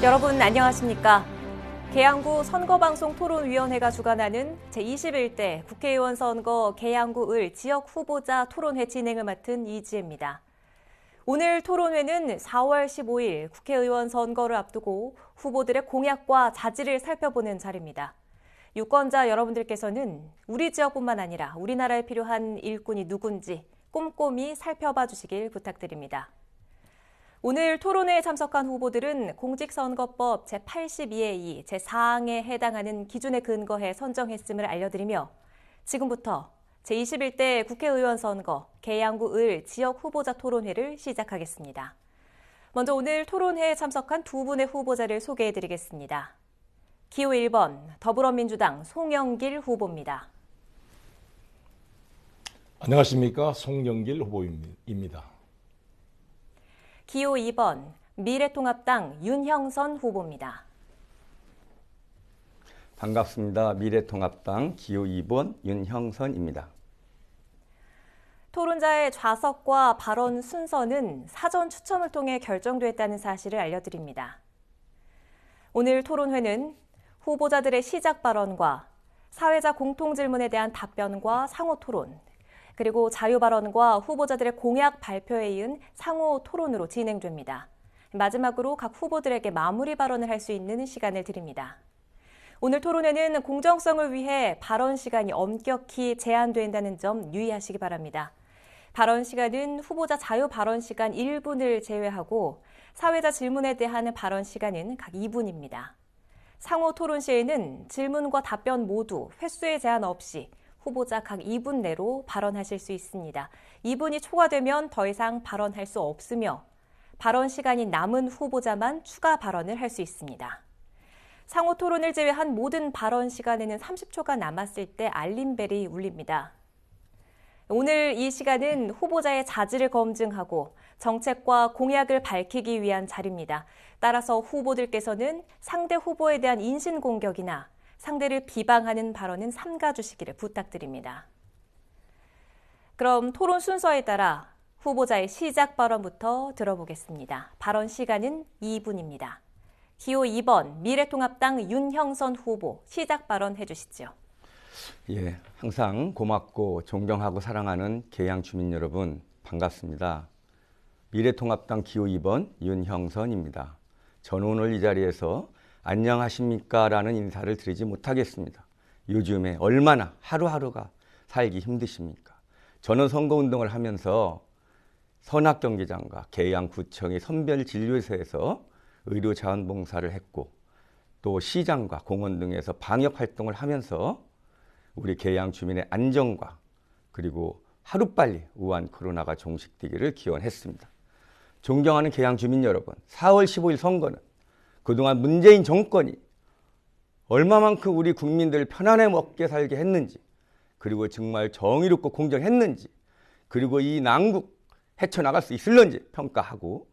여러분 안녕하십니까? 계양구 선거방송토론위원회가 주관하는 제21대 국회의원 선거 계양구-을 지역 후보자 토론회 진행을 맡은 이지혜입니다. 오늘 토론회는 4월 15일 국회의원 선거를 앞두고 후보들의 공약과 자질을 살펴보는 자리입니다. 유권자 여러분들께서는 우리 지역뿐만 아니라 우리나라에 필요한 일꾼이 누군지 꼼꼼히 살펴봐 주시길 부탁드립니다. 오늘 토론회에 참석한 후보들은 공직선거법 제82의 2, 제4항에 해당하는 기준에 근거해 선정했음을 알려드리며 지금부터 제21대 국회의원 선거 계양구-을 지역 후보자 토론회를 시작하겠습니다. 먼저 오늘 토론회에 참석한 두 분의 후보자를 소개해드리겠습니다. 기호 1번 더불어민주당 송영길 후보입니다. 안녕하십니까. 송영길 후보입니다. 기호 2번 미래통합당 윤형선 후보입니다. 반갑습니다. 미래통합당 기호 2번 윤형선입니다. 토론자의 좌석과 발언 순서는 사전 추첨을 통해 결정됐다는 사실을 알려드립니다. 오늘 토론회는 후보자들의 시작 발언과 사회자 공통질문에 대한 답변과 상호 토론, 그리고 자유 발언과 후보자들의 공약 발표에 이은 상호 토론으로 진행됩니다. 마지막으로 각 후보들에게 마무리 발언을 할 수 있는 시간을 드립니다. 오늘 토론회는 공정성을 위해 발언 시간이 엄격히 제한된다는 점 유의하시기 바랍니다. 발언 시간은 후보자 자유 발언 시간 1분을 제외하고 사회자 질문에 대한 발언 시간은 각 2분입니다. 상호 토론 시에는 질문과 답변 모두 횟수에 제한 없이 후보자 각 2분 내로 발언하실 수 있습니다. 2분이 초과되면 더 이상 발언할 수 없으며 발언 시간이 남은 후보자만 추가 발언을 할 수 있습니다. 상호 토론을 제외한 모든 발언 시간에는 30초가 남았을 때 알림벨이 울립니다. 오늘 이 시간은 후보자의 자질을 검증하고 정책과 공약을 밝히기 위한 자리입니다. 따라서 후보들께서는 상대 후보에 대한 인신공격이나 상대를 비방하는 발언은 삼가주시기를 부탁드립니다. 그럼 토론 순서에 따라 후보자의 시작 발언부터 들어보겠습니다. 발언 시간은 2분입니다. 기호 2번 미래통합당 윤형선 후보 시작 발언 해주시죠. 예, 항상 고맙고 존경하고 사랑하는 계양 주민 여러분 반갑습니다. 미래통합당 기호 2번 윤형선입니다. 저는 오늘 이 자리에서 안녕하십니까 라는 인사를 드리지 못하겠습니다. 요즘에 얼마나 하루하루가 살기 힘드십니까? 저는 선거운동을 하면서 선악경기장과 계양구청의 선별진료소에서 의료자원봉사를 했고 또 시장과 공원 등에서 방역활동을 하면서 우리 계양 주민의 안전과 그리고 하루빨리 우한 코로나가 종식되기를 기원했습니다. 존경하는 계양 주민 여러분, 4월 15일 선거는 그동안 문재인 정권이 얼마만큼 우리 국민들을 편안하게 먹게 살게 했는지, 그리고 정말 정의롭고 공정했는지, 그리고 이 난국 헤쳐나갈 수 있을런지 평가하고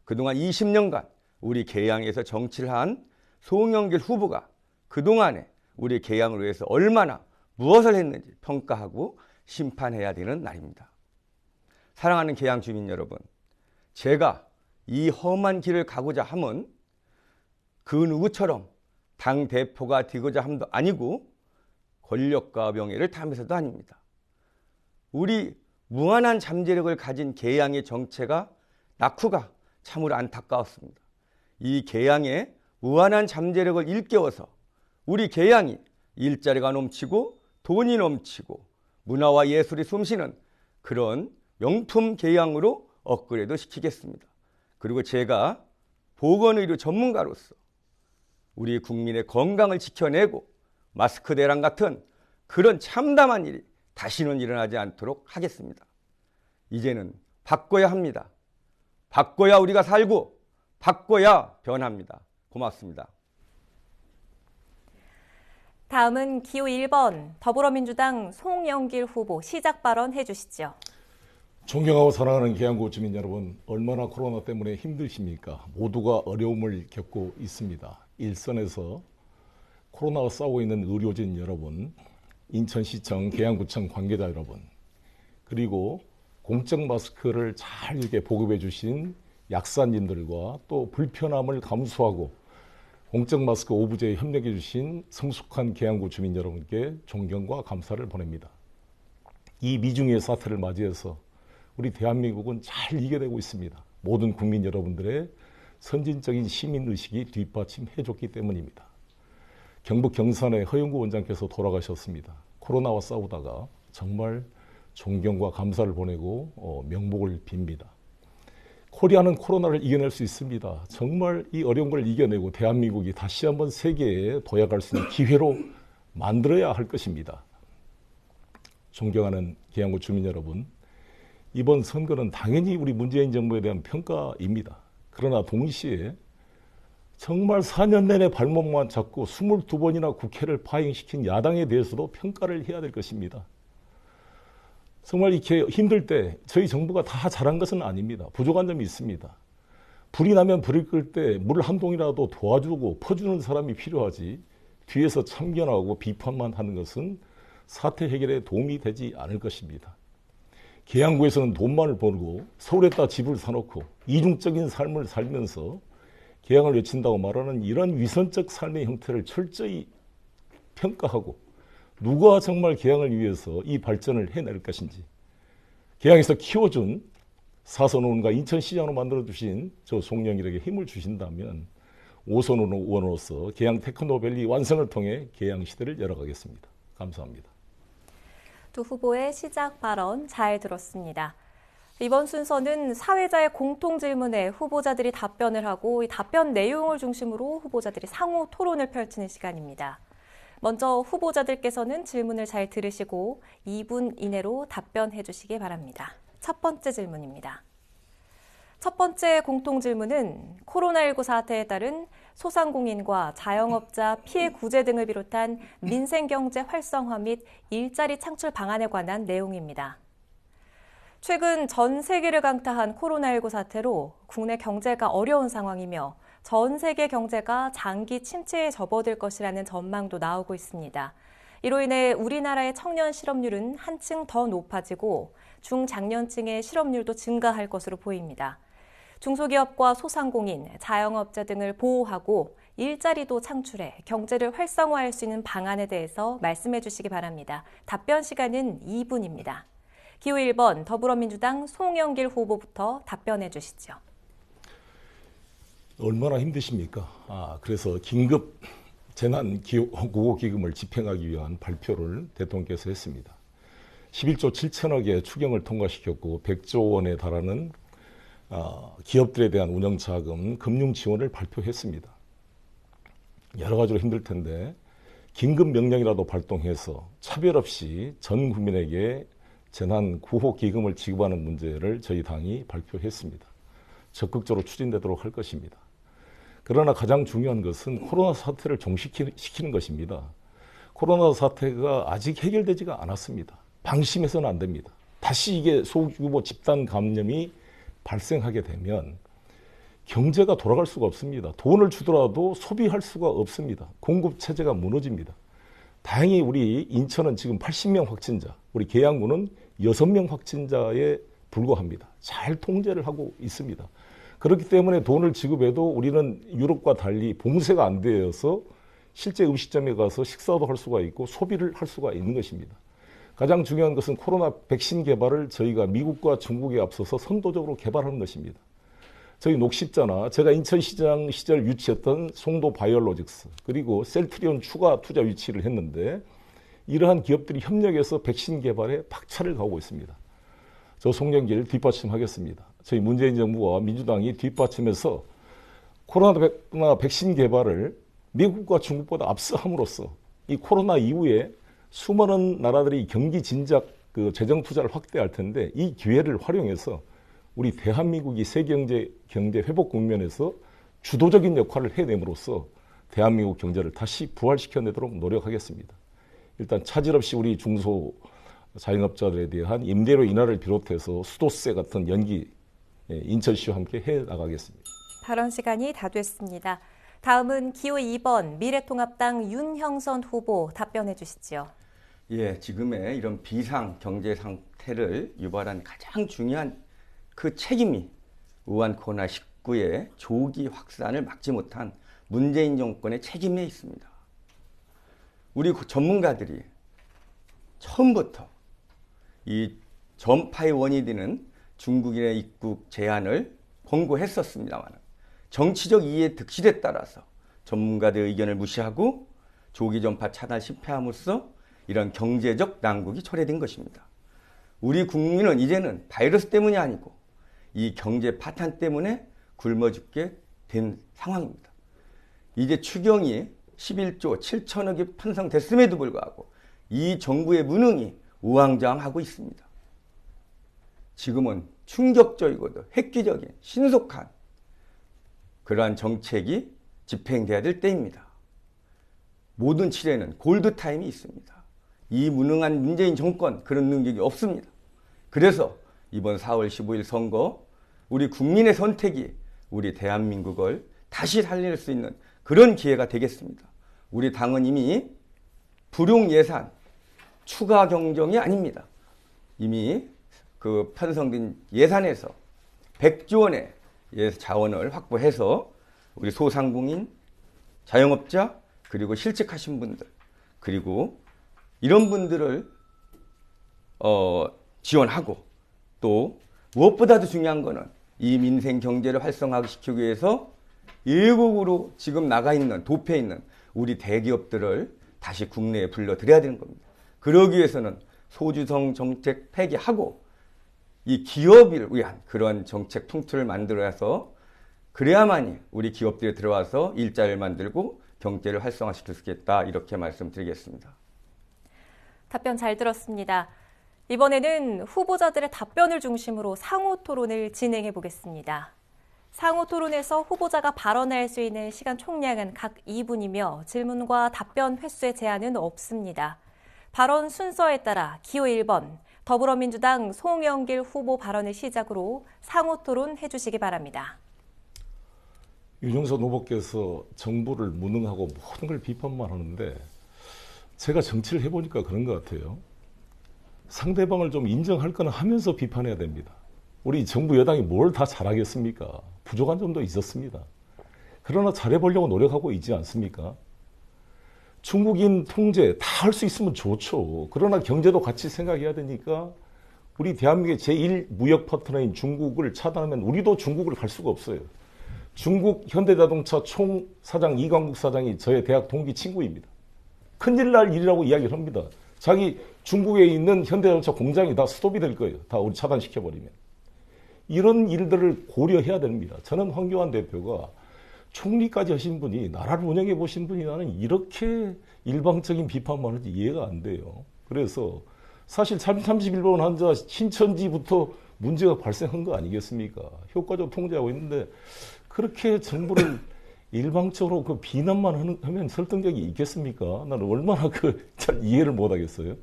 그동안 20년간 우리 계양에서 정치를 한 송영길 후보가 그동안에 우리 계양을 위해서 얼마나 무엇을 했는지 평가하고 심판해야 되는 날입니다. 사랑하는 계양 주민 여러분, 제가 이 험한 길을 가고자 함은 그 누구처럼 당대표가 되고자 함도 아니고 권력과 명예를 탐해서도 아닙니다. 우리 무한한 잠재력을 가진 계양의 정체가 낙후가 참으로 안타까웠습니다. 이 계양의 무한한 잠재력을 일깨워서 우리 계양이 일자리가 넘치고 돈이 넘치고 문화와 예술이 숨쉬는 그런 명품 계양으로 업그레이드 시키겠습니다. 그리고 제가 보건의료 전문가로서 우리 국민의 건강을 지켜내고 마스크 대란 같은 그런 참담한 일이 다시는 일어나지 않도록 하겠습니다. 이제는 바꿔야 합니다. 바꿔야 우리가 살고 바꿔야 변합니다. 고맙습니다. 다음은 기호 1번 더불어민주당 송영길 후보 시작 발언 해주시죠. 존경하고 사랑하는 계양구 주민 여러분, 얼마나 코로나 때문에 힘드십니까? 모두가 어려움을 겪고 있습니다. 일선에서 코로나와 싸우고 있는 의료진 여러분, 인천시청, 계양구청 관계자 여러분, 그리고 공적 마스크를 잘 이렇게 보급해 주신 약사님들과 또 불편함을 감수하고 공적 마스크 오부제에 협력해 주신 성숙한 계양구 주민 여러분께 존경과 감사를 보냅니다. 이 미중의 사태를 맞이해서 우리 대한민국은 잘 이겨내고 있습니다. 모든 국민 여러분들의 선진적인 시민의식이 뒷받침해줬기 때문입니다. 경북 경산의 허영구 원장께서 돌아가셨습니다. 코로나와 싸우다가 정말 존경과 감사를 보내고 명복을 빕니다. 코리아는 코로나를 이겨낼 수 있습니다. 정말 이 어려운 걸 이겨내고 대한민국이 다시 한번 세계에 도약할 수 있는 기회로 만들어야 할 것입니다. 존경하는 계양구 주민 여러분, 이번 선거는 당연히 우리 문재인 정부에 대한 평가입니다. 그러나 동시에 정말 4년 내내 발목만 잡고 22번이나 국회를 파행시킨 야당에 대해서도 평가를 해야 될 것입니다. 정말 이렇게 힘들 때 저희 정부가 다 잘한 것은 아닙니다. 부족한 점이 있습니다. 불이 나면 불을 끌 때 물 한 동이라도 도와주고 퍼주는 사람이 필요하지 뒤에서 참견하고 비판만 하는 것은 사태 해결에 도움이 되지 않을 것입니다. 계양구에서는 돈만을 벌고 서울에다 집을 사놓고 이중적인 삶을 살면서 계양을 외친다고 말하는 이런 위선적 삶의 형태를 철저히 평가하고 누가 정말 계양을 위해서 이 발전을 해낼 것인지, 계양에서 키워준 사선의원과 인천시장으로 만들어주신 저 송영길에게 힘을 주신다면 오선 의원으로서 계양 테크노밸리 완성을 통해 계양 시대를 열어가겠습니다. 감사합니다. 두 후보의 시작 발언 잘 들었습니다. 이번 순서는 사회자의 공통 질문에 후보자들이 답변을 하고 이 답변 내용을 중심으로 후보자들이 상호 토론을 펼치는 시간입니다. 먼저 후보자들께서는 질문을 잘 들으시고 2분 이내로 답변해 주시기 바랍니다. 첫 번째 질문입니다. 첫 번째 공통 질문은 코로나19 사태에 따른 소상공인과 자영업자 피해 구제 등을 비롯한 민생경제 활성화 및 일자리 창출 방안에 관한 내용입니다. 최근 전 세계를 강타한 코로나19 사태로 국내 경제가 어려운 상황이며 전 세계 경제가 장기 침체에 접어들 것이라는 전망도 나오고 있습니다. 이로 인해 우리나라의 청년 실업률은 한층 더 높아지고 중장년층의 실업률도 증가할 것으로 보입니다. 중소기업과 소상공인, 자영업자 등을 보호하고 일자리도 창출해 경제를 활성화할 수 있는 방안에 대해서 말씀해 주시기 바랍니다. 답변 시간은 2분입니다. 기호 1번 더불어민주당 송영길 후보부터 답변해 주시죠. 얼마나 힘드십니까? 그래서 긴급 재난구호기금을 집행하기 위한 발표를 대통령께서 했습니다. 11조 7천억의 추경을 통과시켰고 100조 원에 달하는 기업들에 대한 운영자금, 금융지원을 발표했습니다. 여러 가지로 힘들 텐데 긴급명령이라도 발동해서 차별 없이 전 국민에게 재난구호기금을 지급하는 문제를 저희 당이 발표했습니다. 적극적으로 추진되도록 할 것입니다. 그러나 가장 중요한 것은 코로나 사태를 종식시키는 것입니다. 코로나 사태가 아직 해결되지가 않았습니다. 방심해서는 안 됩니다. 다시 이게 소규모 집단 감염이 발생하게 되면 경제가 돌아갈 수가 없습니다. 돈을 주더라도 소비할 수가 없습니다. 공급 체제가 무너집니다. 다행히 우리 인천은 지금 80명 확진자, 우리 계양구는 6명 확진자에 불과합니다. 잘 통제를 하고 있습니다. 그렇기 때문에 돈을 지급해도 우리는 유럽과 달리 봉쇄가 안 되어서 실제 음식점에 가서 식사도 할 수가 있고 소비를 할 수가 있는 것입니다. 가장 중요한 것은 코로나 백신 개발을 저희가 미국과 중국에 앞서서 선도적으로 개발하는 것입니다. 저희 녹십자나 제가 인천시장 시절 유치했던 송도 바이오로직스 그리고 셀트리온 추가 투자 유치를 했는데 이러한 기업들이 협력해서 백신 개발에 박차를 가하고 있습니다. 저 송영길 뒷받침하겠습니다. 저희 문재인 정부와 민주당이 뒷받침해서 코로나 백신 개발을 미국과 중국보다 앞서함으로써 이 코로나 이후에 수많은 나라들이 경기 진작 재정 투자를 확대할 텐데 이 기회를 활용해서 우리 대한민국이 세계 경제 회복 국면에서 주도적인 역할을 해냄으로써 대한민국 경제를 다시 부활시켜내도록 노력하겠습니다. 일단 차질 없이 우리 중소 자영업자들에 대한 임대료 인하를 비롯해서 수도세 같은 연기 인천시와 함께 해나가겠습니다. 발언 시간이 다 됐습니다. 다음은 기호 2번 미래통합당 윤형선 후보 답변해 주시죠. 예, 지금의 이런 비상 경제 상태를 유발한 가장 중요한 그 책임이 우한 코로나19의 조기 확산을 막지 못한 문재인 정권의 책임에 있습니다. 우리 전문가들이 처음부터 이 전파의 원인이 되는 중국인의 입국 제한을 권고했었습니다만 정치적 이해 득실에 따라서 전문가들의 의견을 무시하고 조기 전파 차단 실패함으로써 이런 경제적 난국이 초래된 것입니다. 우리 국민은 이제는 바이러스 때문이 아니고 이 경제 파탄 때문에 굶어 죽게 된 상황입니다. 이제 추경이 11조 7천억이 편성됐음에도 불구하고 이 정부의 무능이 우왕좌왕하고 있습니다. 지금은 충격적이고도 획기적인 신속한 그러한 정책이 집행돼야 될 때입니다. 모든 치료에는 골드타임이 있습니다. 이 무능한 문재인 정권 그런 능력이 없습니다. 그래서 이번 4월 15일 선거 우리 국민의 선택이 우리 대한민국을 다시 살릴 수 있는 그런 기회가 되겠습니다. 우리 당은 이미 불용 예산 추가 경정이 아닙니다. 이미 그 편성된 예산에서 100조 원의 자원을 확보해서 우리 소상공인, 자영업자, 그리고 실직하신 분들, 그리고 이런 분들을 지원하고 또 무엇보다도 중요한 거는 이 민생 경제를 활성화시키기 위해서 외국으로 지금 나가 있는 도피해 있는 우리 대기업들을 다시 국내에 불러들여야 되는 겁니다. 그러기 위해서는 소주성 정책 폐기하고 이 기업을 위한 그런 정책 풍토를 만들어서 그래야만이 우리 기업들이 들어와서 일자리를 만들고 경제를 활성화시킬 수 있겠다 이렇게 말씀드리겠습니다. 답변 잘 들었습니다. 이번에는 후보자들의 답변을 중심으로 상호 토론을 진행해 보겠습니다. 상호 토론에서 후보자가 발언할 수 있는 시간 총량은 각 2분이며 질문과 답변 횟수의 제한은 없습니다. 발언 순서에 따라 기호 1번 더불어민주당 송영길 후보 발언을 시작으로 상호 토론 해주시기 바랍니다. 유정선 후보께서 정부를 무능하고 모든 걸 비판만 하는데 제가 정치를 해보니까 그런 것 같아요. 상대방을 좀 인정할 거는 하면서 비판해야 됩니다. 우리 정부 여당이 뭘 다 잘하겠습니까? 부족한 점도 있었습니다. 그러나 잘해보려고 노력하고 있지 않습니까? 중국인 통제 다 할 수 있으면 좋죠. 그러나 경제도 같이 생각해야 되니까 우리 대한민국의 제1 무역 파트너인 중국을 차단하면 우리도 중국을 갈 수가 없어요. 중국 현대자동차 총사장 이광국 사장이 저의 대학 동기 친구입니다. 큰일 날 일이라고 이야기를 합니다. 자기 중국에 있는 현대자동차 공장이 다 스톱이 될 거예요. 다 우리 차단시켜버리면. 이런 일들을 고려해야 됩니다. 저는 황교안 대표가 총리까지 하신 분이 나라를 운영해 보신 분이 나는 이렇게 일방적인 비판만 하지 이해가 안 돼요. 그래서 사실 31번 환자 신천지부터 문제가 발생한 거 아니겠습니까? 효과적으로 통제하고 있는데 그렇게 정부를 일방적으로 그 비난만 하면 설득력이 있겠습니까? 나는 얼마나 잘 이해를 못 하겠어요.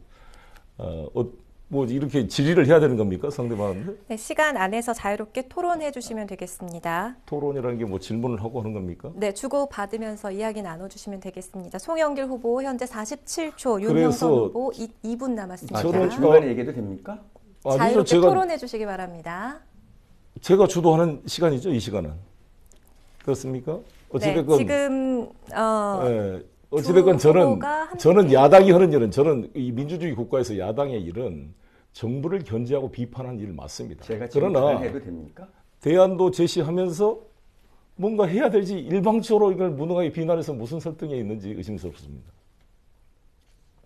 뭐 이렇게 질의를 해야 되는 겁니까? 상대방한테? 네, 시간 안에서 자유롭게 토론해 주시면 되겠습니다. 토론이라는 게 뭐 질문을 하고 하는 겁니까? 네, 주고받으면서 이야기 나눠주시면 되겠습니다. 송영길 후보 현재 47초, 윤형선 후보 2분 남았습니다. 저는 중간에 얘기해도 됩니까? 자유롭게 토론해 주시기 바랍니다. 제가 주도하는 시간이죠, 이 시간은. 그렇습니까? 어찌됐건 네, 지금 어찌됐건 저는 야당이 하는 일은 저는 이 민주주의 국가에서 야당의 일은 정부를 견제하고 비판하는 일 맞습니다. 제가 그러나 해도 됩니까? 대안도 제시하면서 뭔가 해야 되지 일방적으로 이걸 무능하게 비난해서 무슨 설득이 있는지 의심스럽습니다.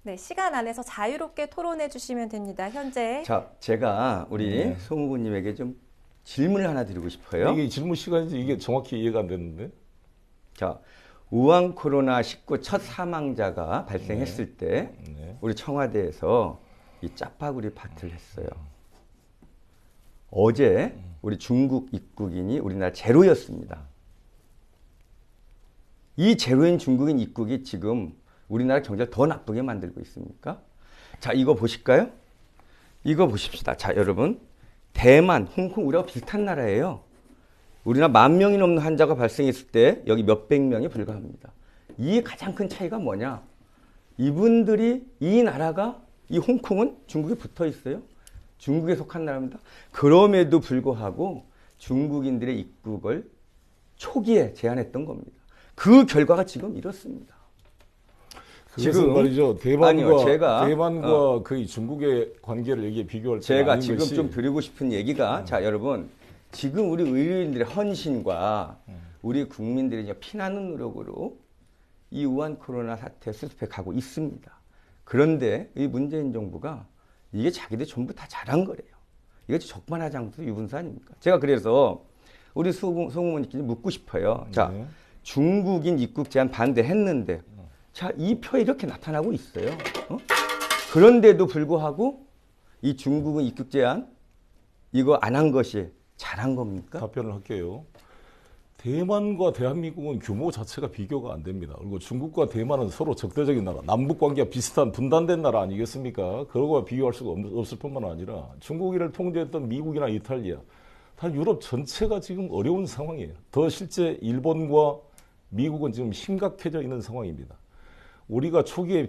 네, 시간 안에서 자유롭게 토론해 주시면 됩니다. 현재 제가 우리 송 후보님에게 좀 질문을 하나 드리고 싶어요. 이게 질문 시간인지 이게 정확히 이해가 안 됐는데. 우한 코로나19 첫 사망자가 발생했을 때 우리 청와대에서 이 짜파구리 파티를 했어요. 어제 우리 중국 입국인이 우리나라 제로였습니다. 이 제로인 중국인 입국이 지금 우리나라 경제를 더 나쁘게 만들고 있습니까? 자, 이거 보실까요? 이거 보십시다. 자, 여러분. 대만, 홍콩 우리하고 비슷한 나라예요. 우리나라 10,000명이 넘는 환자가 발생했을 때 여기 몇백 명이 불과합니다. 이 가장 큰 차이가 뭐냐? 이분들이 이 나라가 이 홍콩은 중국에 붙어 있어요. 중국에 속한 나라입니다. 그럼에도 불구하고 중국인들의 입국을 초기에 제한했던 겁니다. 그 결과가 지금 이렇습니다. 지금 말이죠. 대만과 제가 그 중국의 관계를 여기에 비교할 때 제가 지금 좀 드리고 싶은 얘기가 자 여러분 지금 우리 의료인들의 헌신과 우리 국민들의 이제 피나는 노력으로 이 우한 코로나 사태 수습해 가고 있습니다. 그런데 이 문재인 정부가 이게 자기들 전부 다 잘한 거래요. 이거 적반하지 않고 유분수 아닙니까? 제가 그래서 우리 송우모님께 묻고 싶어요. 자, 중국인 입국 제한 반대했는데 자, 이 표에 이렇게 나타나고 있어요. 그런데도 불구하고 이 중국은 입국 제한 이거 안 한 것이 잘한 겁니까? 답변을 할게요. 대만과 대한민국은 규모 자체가 비교가 안 됩니다. 그리고 중국과 대만은 서로 적대적인 나라, 남북 관계가 비슷한 분단된 나라 아니겠습니까? 그거와 비교할 수가 없을 뿐만 아니라 중국인을 통제했던 미국이나 이탈리아, 다 유럽 전체가 지금 어려운 상황이에요. 더 실제 일본과 미국은 지금 심각해져 있는 상황입니다. 우리가 초기에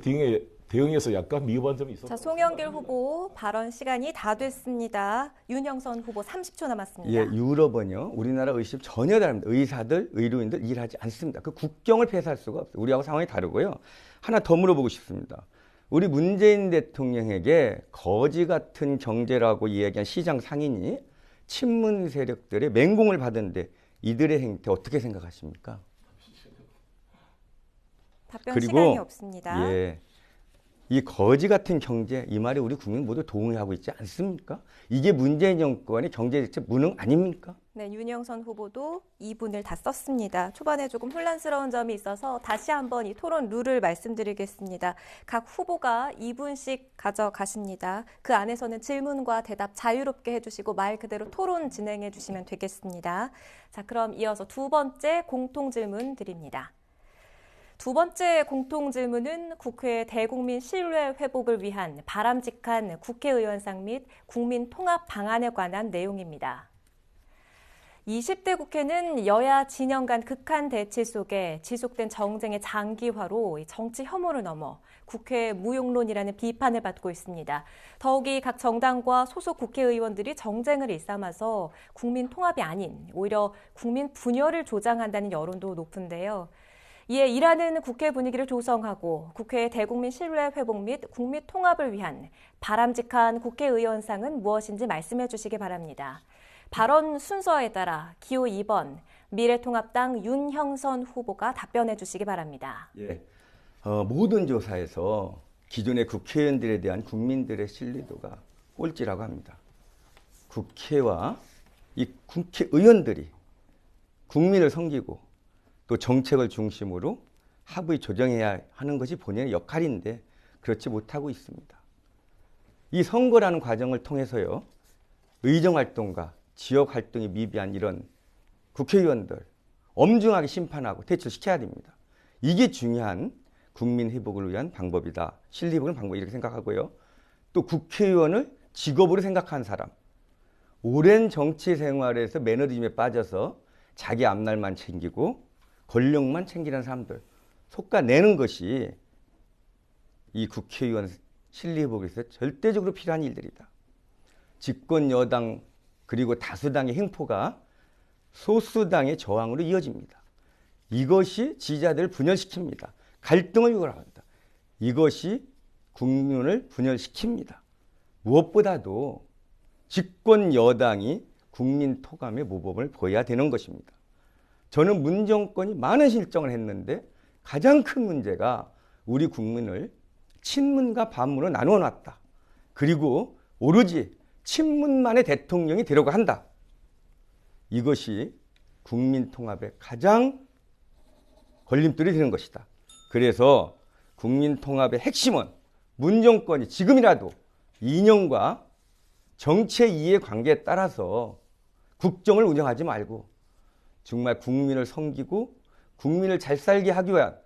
대응해서 약간 미흡한 점이 있었죠. 자, 송영길 후보 발언 시간이 다 됐습니다. 윤영선 후보 30초 남았습니다. 예, 유럽은요. 우리나라 의식 전혀 다릅니다. 의사들, 의료인들 일하지 않습니다. 그 국경을 폐쇄할 수가 없어요. 우리하고 상황이 다르고요. 하나 더 물어보고 싶습니다. 우리 문재인 대통령에게 거지 같은 경제라고 이야기한 시장 상인이 친문 세력들의 맹공을 받은데 이들의 행태 어떻게 생각하십니까? 답변 시간이 없습니다. 예, 이 거지 같은 경제 이 말에 우리 국민 모두 동의하고 있지 않습니까? 이게 문재인 정권의 경제 대책 무능 아닙니까? 네, 윤영선 후보도 2분을 다 썼습니다. 초반에 조금 혼란스러운 점이 있어서 다시 한번 이 토론 룰을 말씀드리겠습니다. 각 후보가 2분씩 가져가십니다. 그 안에서는 질문과 대답 자유롭게 해주시고 말 그대로 토론 진행해 주시면 되겠습니다. 자, 그럼 이어서 두 번째 공통 질문 드립니다. 두 번째 공통 질문은 국회 대국민 신뢰 회복을 위한 바람직한 국회의원상 및 국민 통합 방안에 관한 내용입니다. 20대 국회는 여야 진영 간 극한 대치 속에 지속된 정쟁의 장기화로 정치 혐오를 넘어 국회 무용론이라는 비판을 받고 있습니다. 더욱이 각 정당과 소속 국회의원들이 정쟁을 일삼아서 국민 통합이 아닌 오히려 국민 분열을 조장한다는 여론도 높은데요. 이에 일하는 국회 분위기를 조성하고 국회의 대국민 신뢰 회복 및 국민 통합을 위한 바람직한 국회의원상은 무엇인지 말씀해 주시기 바랍니다. 발언 순서에 따라 기호 2번 미래통합당 윤형선 후보가 답변해 주시기 바랍니다. 예, 모든 조사에서 기존의 국회의원들에 대한 국민들의 신뢰도가 꼴찌라고 합니다. 국회와 이 국회의원들이 국민을 섬기고 또 정책을 중심으로 합의 조정해야 하는 것이 본인의 역할인데 그렇지 못하고 있습니다. 이 선거라는 과정을 통해서요. 의정활동과 지역활동이 미비한 이런 국회의원들 엄중하게 심판하고 퇴출시켜야 됩니다. 이게 중요한 국민 회복을 위한 방법이다. 신뢰 회복의 방법 이렇게 생각하고요. 또 국회의원을 직업으로 생각하는 사람. 오랜 정치 생활에서 매너리즘에 빠져서 자기 앞날만 챙기고 권력만 챙기는 사람들 속아내는 것이 이 국회의원 신뢰 회복에 있어서 절대적으로 필요한 일들이다. 집권 여당 그리고 다수당의 횡포가 소수당의 저항으로 이어집니다. 이것이 지지자들을 분열시킵니다. 갈등을 유발합니다. 이것이 국민을 분열시킵니다. 무엇보다도 집권 여당이 국민 토감의 모범을 보여야 되는 것입니다. 저는 문 정권이 많은 실정을 했는데 가장 큰 문제가 우리 국민을 친문과 반문으로 나누어 놨다. 그리고 오로지 친문만의 대통령이 되려고 한다. 이것이 국민 통합의 가장 걸림돌이 되는 것이다. 그래서 국민 통합의 핵심은 문 정권이 지금이라도 이념과 정치의 이해 관계에 따라서 국정을 운영하지 말고 정말 국민을 섬기고 국민을 잘 살게 하기 위한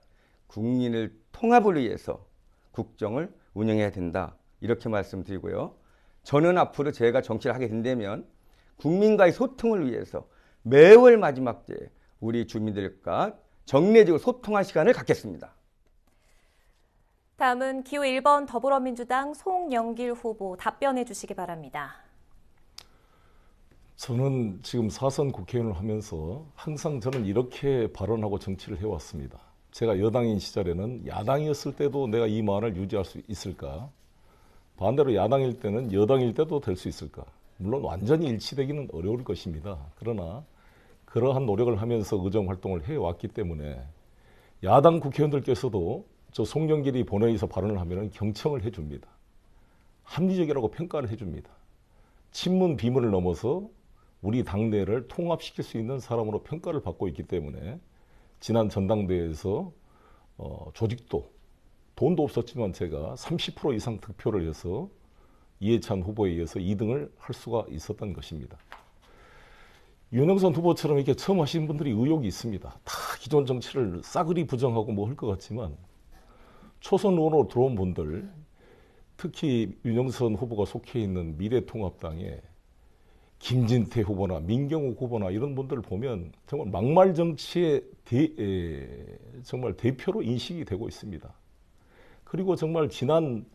국민을 통합을 위해서 국정을 운영해야 된다. 이렇게 말씀드리고요. 저는 앞으로 제가 정치를 하게 된다면 국민과의 소통을 위해서 매월 마지막 때에 우리 주민들과 정례적으로 소통할 시간을 갖겠습니다. 다음은 기호 1번 더불어민주당 송영길 후보 답변해 주시기 바랍니다. 저는 지금 4선 국회의원을 하면서 항상 저는 이렇게 발언하고 정치를 해왔습니다. 제가 여당인 시절에는 야당이었을 때도 내가 이 마음을 유지할 수 있을까? 반대로 야당일 때는 여당일 때도 될 수 있을까? 물론 완전히 일치되기는 어려울 것입니다. 그러나 그러한 노력을 하면서 의정 활동을 해왔기 때문에 야당 국회의원들께서도 저 송영길이 본회의에서 발언을 하면 경청을 해줍니다. 합리적이라고 평가를 해줍니다. 친문 비문을 넘어서 우리 당내를 통합시킬 수 있는 사람으로 평가를 받고 있기 때문에 지난 전당대회에서 조직도 돈도 없었지만 제가 30% 이상 득표를 해서 이해찬 후보에 의해서 2등을 할 수가 있었던 것입니다. 윤영선 후보처럼 이렇게 처음 하시는 분들이 의혹이 있습니다. 다 기존 정치를 싸그리 부정하고 뭐 할 것 같지만 초선 의원으로 들어온 분들, 특히 윤영선 후보가 속해 있는 미래통합당에 김진태 후보나 민경욱 후보나 이런 분들을 보면 정말 막말 정치의 정말 대표로 인식이 되고 있습니다. 그리고 정말 지난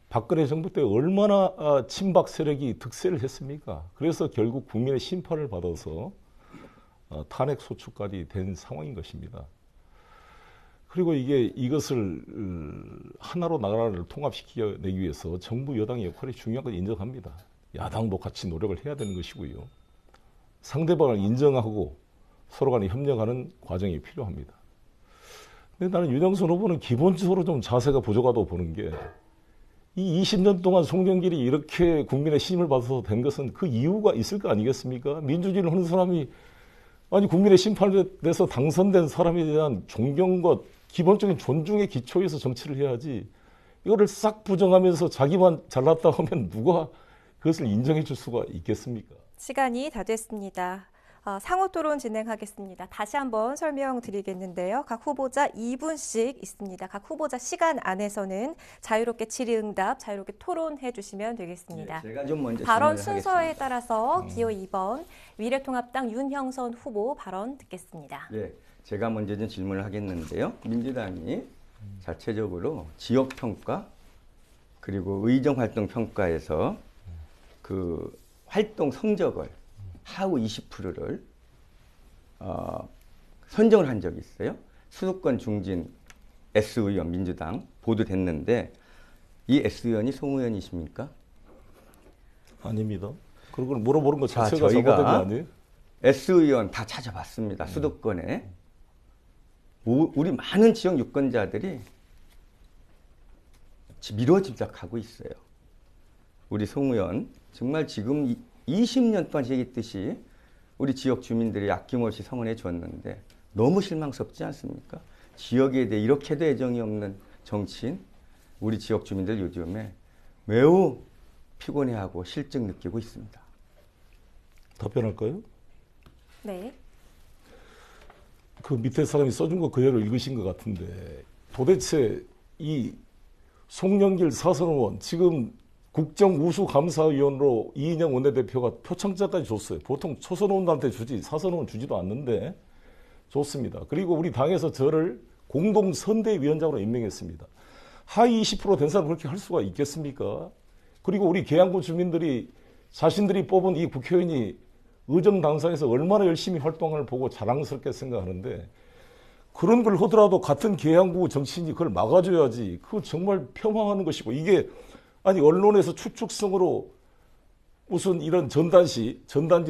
박근혜 정부 때 얼마나 친박 세력이 득세를 했습니까? 그래서 결국 국민의 심판을 받아서 탄핵 소추까지 된 상황인 것입니다. 그리고 이것을 하나로 나라를 통합시켜내기 위해서 정부 여당의 역할이 중요한 건 인정합니다. 야당도 같이 노력을 해야 되는 것이고요. 상대방을 인정하고 서로 간에 협력하는 과정이 필요합니다. 근데 나는 윤영선 후보는 기본적으로 좀 자세가 부족하다고 보는 게 이 20년 동안 송영길이 이렇게 국민의 신임을 받아서 된 것은 그 이유가 있을 거 아니겠습니까? 민주주의를 하는 사람이 아니 국민의 심판을 내서 당선된 사람에 대한 존경과 기본적인 존중의 기초에서 정치를 해야지 이거를 싹 부정하면서 자기만 잘났다 하면 누가 그것을 인정해 줄 수가 있겠습니까? 시간이 다 됐습니다. 상호 토론 진행하겠습니다. 다시 한번 설명드리겠는데요. 각 후보자 2분씩 있습니다. 각 후보자 시간 안에서는 자유롭게 질의응답, 자유롭게 토론해 주시면 되겠습니다. 네, 제가 좀 먼저 발언 질문을 순서에 하겠습니다. 따라서 기호 2번 미래통합당 윤형선 후보 발언 듣겠습니다. 네, 제가 먼저 좀 질문을 하겠는데요. 민주당이 자체적으로 지역평가 그리고 의정활동평가에서 그 활동 성적을 하위 20%를 선정을 한 적이 있어요. 수도권 중진 S의원 민주당 보도됐는데 이 S의원이 송 의원이십니까? 아닙니다. 그걸 물어보는 것 자, 자체가 저희가 잘못된 거 아니에요? S의원 다 찾아봤습니다. 수도권에. 우리 많은 지역 유권자들이 미뤄집작하고 있어요. 우리 송 의원 정말 지금 20년 동안 얘기했듯이 우리 지역 주민들이 아낌없이 성원해 줬는데 너무 실망스럽지 않습니까? 지역에 대해 이렇게도 애정이 없는 정치인 우리 지역 주민들 요즘에 매우 피곤해하고 실증 느끼고 있습니다. 답변할까요? 네. 그 밑에 사람이 써준 거 그대로 읽으신 것 같은데 도대체 이 송영길 사선 의원 지금 국정우수감사위원으로 이인영 원내대표가 표창장까지 줬어요. 보통 초선 의원들한테 주지 사선 의원 주지도 않는데 줬습니다. 그리고 우리 당에서 저를 공동선대위원장으로 임명했습니다. 하위 20% 된 사람 그렇게 할 수가 있겠습니까? 그리고 우리 계양구 주민들이 자신들이 뽑은 이 국회의원이 의정당사에서 얼마나 열심히 활동을 보고 자랑스럽게 생각하는데 그런 걸 하더라도 같은 계양구 정치인이 그걸 막아줘야지. 그거 정말 폄하하는 것이고 이게 아니 언론에서 추측성으로 무슨 이런 전단지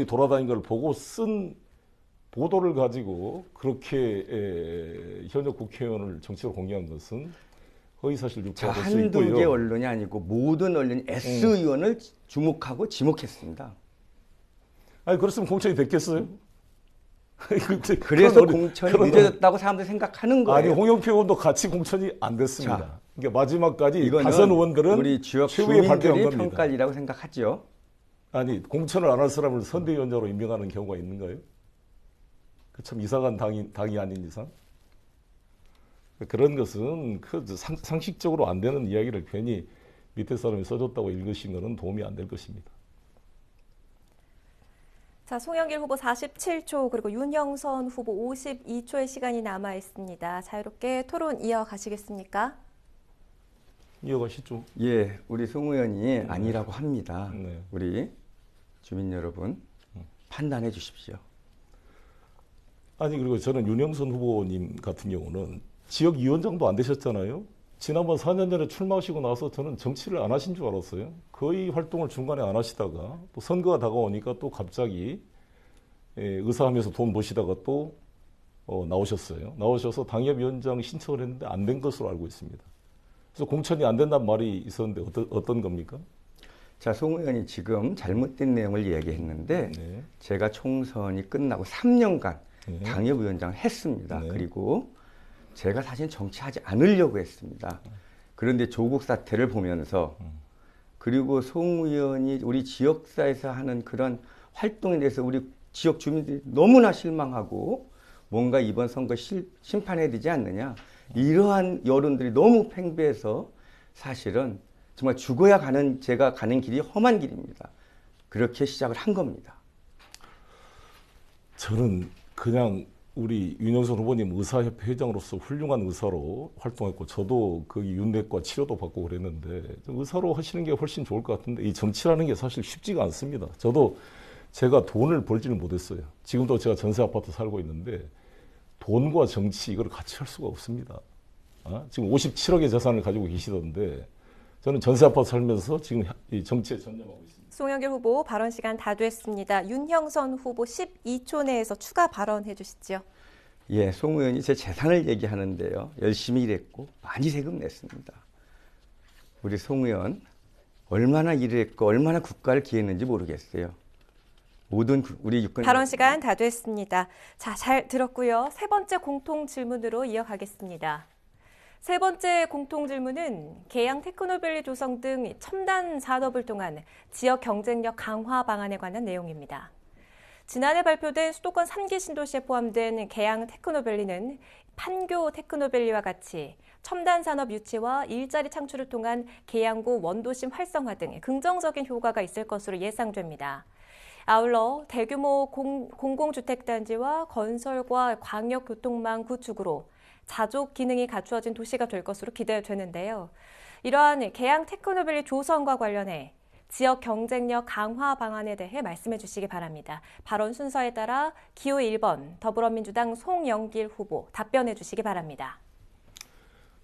돌아다닌 걸 보고 쓴 보도를 가지고 그렇게 현역 국회의원을 정치로 공개한 것은 허위사실 유포가 될 수 있고요. 한두 개 언론이 아니고 모든 언론이 S의원을 주목하고 지목했습니다. 아니 그랬으면 공천이 됐겠어요? 그래서 공천이 늦어졌다고 사람들이 생각하는 거예요. 아니 홍영표 의원도 같이 공천이 안 됐습니다. 자, 그러니까 마지막까지 이거는 다선 의원들은 우리 지역 최후의 발표한 주민들이 겁니다. 평가리라고 생각하죠. 아니 공천을 안 할 사람을 선대위원장으로 임명하는 경우가 있는가요? 그 참 이상한 당이 아닌 이상 그런 것은 그 상식적으로 안 되는 이야기를 괜히 밑에 사람이 써줬다고 읽으신 것은 도움이 안 될 것입니다. 자, 송영길 후보 47초 그리고 윤형선 후보 52초의 시간이 남아 있습니다. 자유롭게 토론 이어가시겠습니까? 이어가시죠. 예, 우리 송 의원이 아니라고 합니다. 네. 우리 주민 여러분, 판단해 주십시오. 아니 그리고 저는 윤영선 후보님 같은 경우는 지역위원장도 안 되셨잖아요. 지난번 4년 전에 출마하시고 나서 저는 정치를 안 하신 줄 알았어요. 거의 활동을 중간에 안 하시다가 또 선거가 다가오니까 또 갑자기 의사하면서 돈 버시다가 또 나오셨어요. 나오셔서 당협위원장 신청을 했는데 안 된 것으로 알고 있습니다. 그래서 공천이 안 된다는 말이 있었는데 어떤 겁니까? 자, 송 의원이 지금 잘못된 내용을 얘기했는데 네. 제가 총선이 끝나고 3년간 네. 당협위원장을 했습니다. 네. 그리고 제가 사실 정치하지 않으려고 했습니다. 그런데 조국 사태를 보면서 그리고 송 의원이 우리 지역사에서 하는 그런 활동에 대해서 우리 지역 주민들이 너무나 실망하고 뭔가 이번 선거 심판해야 되지 않느냐. 이러한 여론들이 너무 팽배해서 사실은 정말 죽어야 제가 가는 길이 험한 길입니다. 그렇게 시작을 한 겁니다. 저는 그냥 우리 윤영선 후보님 의사협회 회장으로서 훌륭한 의사로 활동했고 저도 거기 윤핵과 치료도 받고 그랬는데 의사로 하시는 게 훨씬 좋을 것 같은데 이 정치라는 게 사실 쉽지가 않습니다. 저도 제가 돈을 벌지는 못했어요. 지금도 제가 전세 아파트 살고 있는데 돈과 정치 이걸 같이 할 수가 없습니다. 지금 57억의 재산을 가지고 계시던데 저는 전세 아파트 살면서 지금 이 정치에 전념하고 있습니다. 송영길 후보 발언 시간 다 됐습니다. 윤형선 후보 12초 내에서 추가 발언해 주시죠. 예, 송 의원이 제 재산을 얘기하는데요. 열심히 일했고 많이 세금 냈습니다. 우리 송 의원 얼마나 일을 했고 얼마나 국가를 기했는지 모르겠어요. 모든 우리 육군 발언 시간 다 됐습니다. 자, 잘 들었고요. 세 번째 공통 질문으로 이어가겠습니다. 세 번째 공통 질문은 계양 테크노밸리 조성 등 첨단 산업을 통한 지역 경쟁력 강화 방안에 관한 내용입니다. 지난해 발표된 수도권 3기 신도시에 포함된 계양 테크노밸리는 판교 테크노밸리와 같이 첨단 산업 유치와 일자리 창출을 통한 계양구 원도심 활성화 등 긍정적인 효과가 있을 것으로 예상됩니다. 아울러 대규모 공공주택단지와 건설과 광역교통망 구축으로 자족 기능이 갖추어진 도시가 될 것으로 기대되는데요. 이러한 계양 테크노밸리 조성과 관련해 지역 경쟁력 강화 방안에 대해 말씀해 주시기 바랍니다. 발언 순서에 따라 기호 1번 더불어민주당 송영길 후보 답변해 주시기 바랍니다.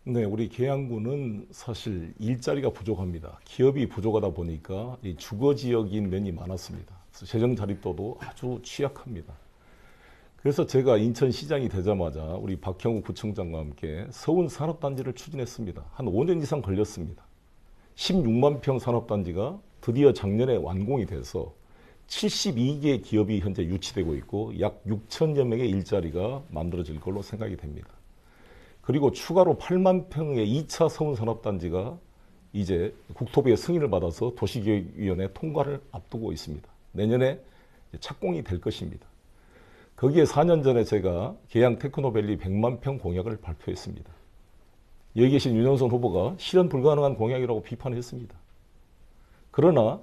네, 우리 계양구는 사실 일자리가 부족합니다. 기업이 부족하다 보니까 이 주거 지역인 면이 많았습니다. 그래서 재정 자립도도 아주 취약합니다. 그래서 제가 인천시장이 되자마자 우리 박형우 구청장과 함께 서운 산업단지를 추진했습니다. 한 5년 이상 걸렸습니다. 16만 평 산업단지가 드디어 작년에 완공이 돼서 72개 기업이 현재 유치되고 있고 약 6천여 명의 일자리가 만들어질 걸로 생각이 됩니다. 그리고 추가로 8만 평의 2차 서운 산업단지가 이제 국토부의 승인을 받아서 도시계획위원회 통과를 앞두고 있습니다. 내년에 착공이 될 것입니다. 거기에 4년 전에 제가 계양 테크노밸리 100만 평 공약을 발표했습니다. 여기 계신 윤영선 후보가 실현 불가능한 공약이라고 비판했습니다. 그러나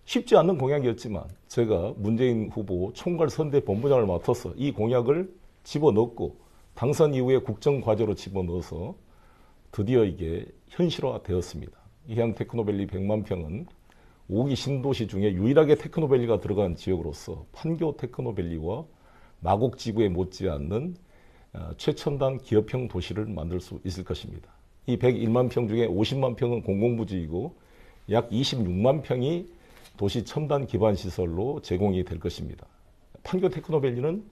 쉽지 않는 공약이었지만 제가 문재인 후보 총괄선대 본부장을 맡아서 이 공약을 집어넣고 당선 이후에 국정과제로 집어넣어서 드디어 이게 현실화되었습니다. 계양 테크노밸리 100만 평은 5기 신도시 중에 유일하게 테크노밸리가 들어간 지역으로서 판교 테크노밸리와 마곡지구에 못지않는 최첨단 기업형 도시를 만들 수 있을 것입니다. 이 101만 평 중에 50만 평은 공공부지이고 약 26만 평이 도시 첨단 기반 시설로 제공이 될 것입니다. 판교 테크노밸리는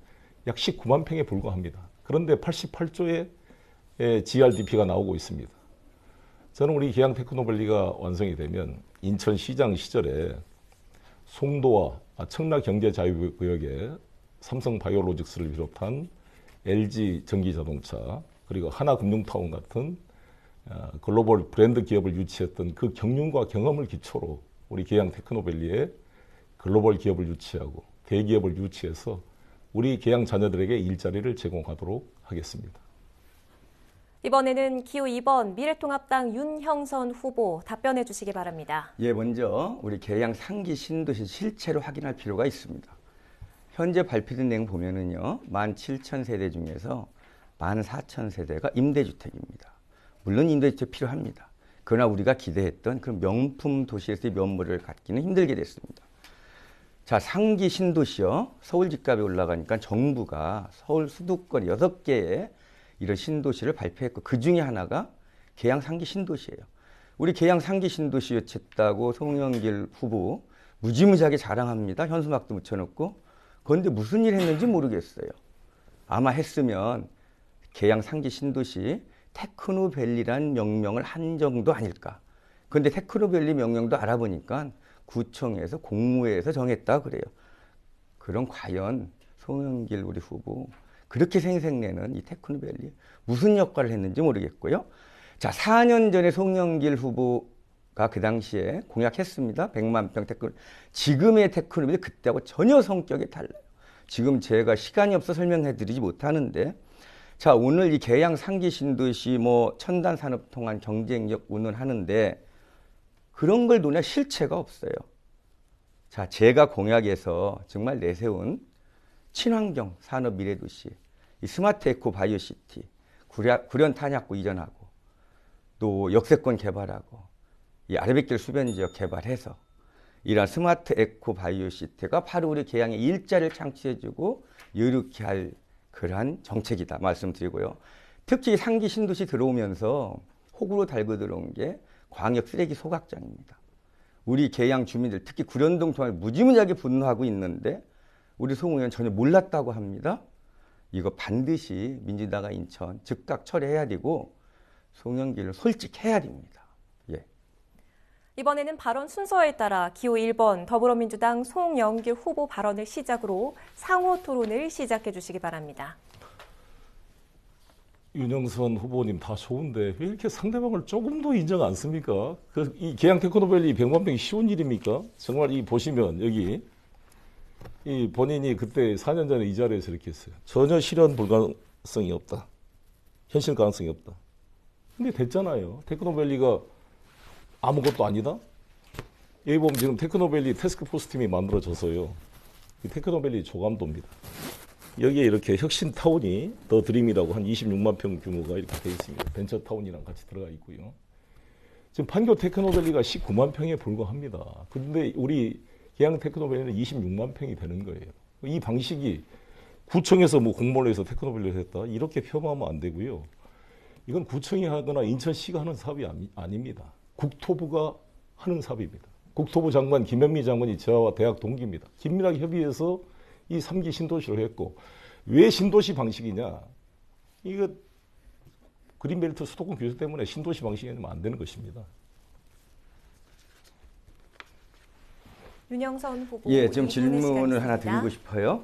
약 19만 평에 불과합니다. 그런데 88조의 GRDP가 나오고 있습니다. 저는 우리 계양 테크노밸리가 완성이 되면 인천시장 시절에 송도와 청라경제자유구역에 삼성바이오로직스를 비롯한 LG 전기자동차 그리고 하나금융타운 같은 글로벌 브랜드 기업을 유치했던 그 경륜과 경험을 기초로 우리 계양 테크노밸리에 글로벌 기업을 유치하고 대기업을 유치해서 우리 계양 자녀들에게 일자리를 제공하도록 하겠습니다. 이번에는 기호 2번 미래통합당 윤형선 후보 답변해 주시기 바랍니다. 예, 먼저 우리 계양 3기 신도시 실체로 확인할 필요가 있습니다. 현재 발표된 내용 보면은요, 17,000세대 중에서 14,000세대가 임대주택입니다. 물론 임대주택 필요합니다. 그러나 우리가 기대했던 그 명품 도시에서의 면모를 갖기는 힘들게 됐습니다. 자, 상기 신도시요. 서울 집값이 올라가니까 정부가 서울 수도권 6개의 이런 신도시를 발표했고 그 중에 하나가 계양 상기 신도시예요. 우리 계양 상기 신도시 외쳤다고 송영길 후보 무지무지하게 자랑합니다. 현수막도 묻혀놓고. 그런데 무슨 일 했는지 모르겠어요. 아마 했으면 계양 상기 신도시 테크노밸리란 명명을 한 정도 아닐까. 그런데 테크노밸리 명명도 알아보니까 구청에서 공무회에서 정했다 그래요. 그럼 과연 송영길 우리 후보 그렇게 생색내는 이 테크노밸리 무슨 역할을 했는지 모르겠고요. 자, 4년 전에 송영길 후보가 그 당시에 공약했습니다. 100만 평 테크노. 지금의 테크노밸리 그때하고 전혀 성격이 달라요. 지금 제가 시간이 없어 설명해드리지 못하는데, 자, 오늘 이 계양 상기 신도시 뭐 첨단 산업 통한 경쟁력 운운하는데 그런 걸 논할 실체가 없어요. 자, 제가 공약에서 정말 내세운 친환경 산업 미래도시, 이 스마트 에코 바이오시티, 구련 탄약고 이전하고, 또 역세권 개발하고, 이 아래뱃길 수변 지역 개발해서 이러한 스마트 에코 바이오시티가 바로 우리 계양에 일자리를 창출해주고 여유롭게 할 그러한 정책이다 말씀드리고요. 특히 상기 신도시 들어오면서 호구로 달고 들어온 게 광역 쓰레기 소각장입니다. 우리 계양 주민들 특히 구련동 통합에 무지무지하게 분노하고 있는데 우리 송 의원 전혀 몰랐다고 합니다. 이거 반드시 민주당과 인천 즉각 철회해야 되고 송영길을 솔직해야 됩니다. 예. 이번에는 발언 순서에 따라 기호 1번 더불어민주당 송영길 후보 발언을 시작으로 상호 토론을 시작해 주시기 바랍니다. 윤영선 후보님 다 좋은데 왜 이렇게 상대방을 조금도 인정 안 씁니까? 이 계양 테크노밸리 100만 평이 쉬운 일입니까? 정말 이 보시면 여기 이 본인이 그때 4년 전에 이 자리에서 이렇게 했어요. 전혀 실현 불가능성이 없다. 현실 가능성이 없다. 근데 됐잖아요. 테크노밸리가 아무것도 아니다? 여기 보면 지금 테크노밸리 태스크포스 팀이 만들어져서요. 이 테크노밸리 조감도입니다. 여기에 이렇게 혁신타운이 더 드림이라고 한 26만 평 규모가 이렇게 되어 있습니다. 벤처타운이랑 같이 들어가 있고요. 지금 판교 테크노밸리가 19만 평에 불과합니다. 그런데 우리 계양 테크노밸리는 26만 평이 되는 거예요. 이 방식이 구청에서 뭐 공모를 해서 테크노밸리를 했다. 이렇게 폄하하면 안 되고요. 이건 구청이 하거나 인천시가 하는 사업이 아닙니다. 국토부가 하는 사업입니다. 국토부 장관 김현미 장관이 저와 대학 동기입니다. 긴밀하게 협의해서 이 3기 신도시를 했고, 왜 신도시 방식이냐? 이거 그린벨트 수도권 규제 때문에 신도시 방식이면 안 되는 것입니다. 윤영선 후보. 예, 좀 질문을 하나 드리고 싶어요.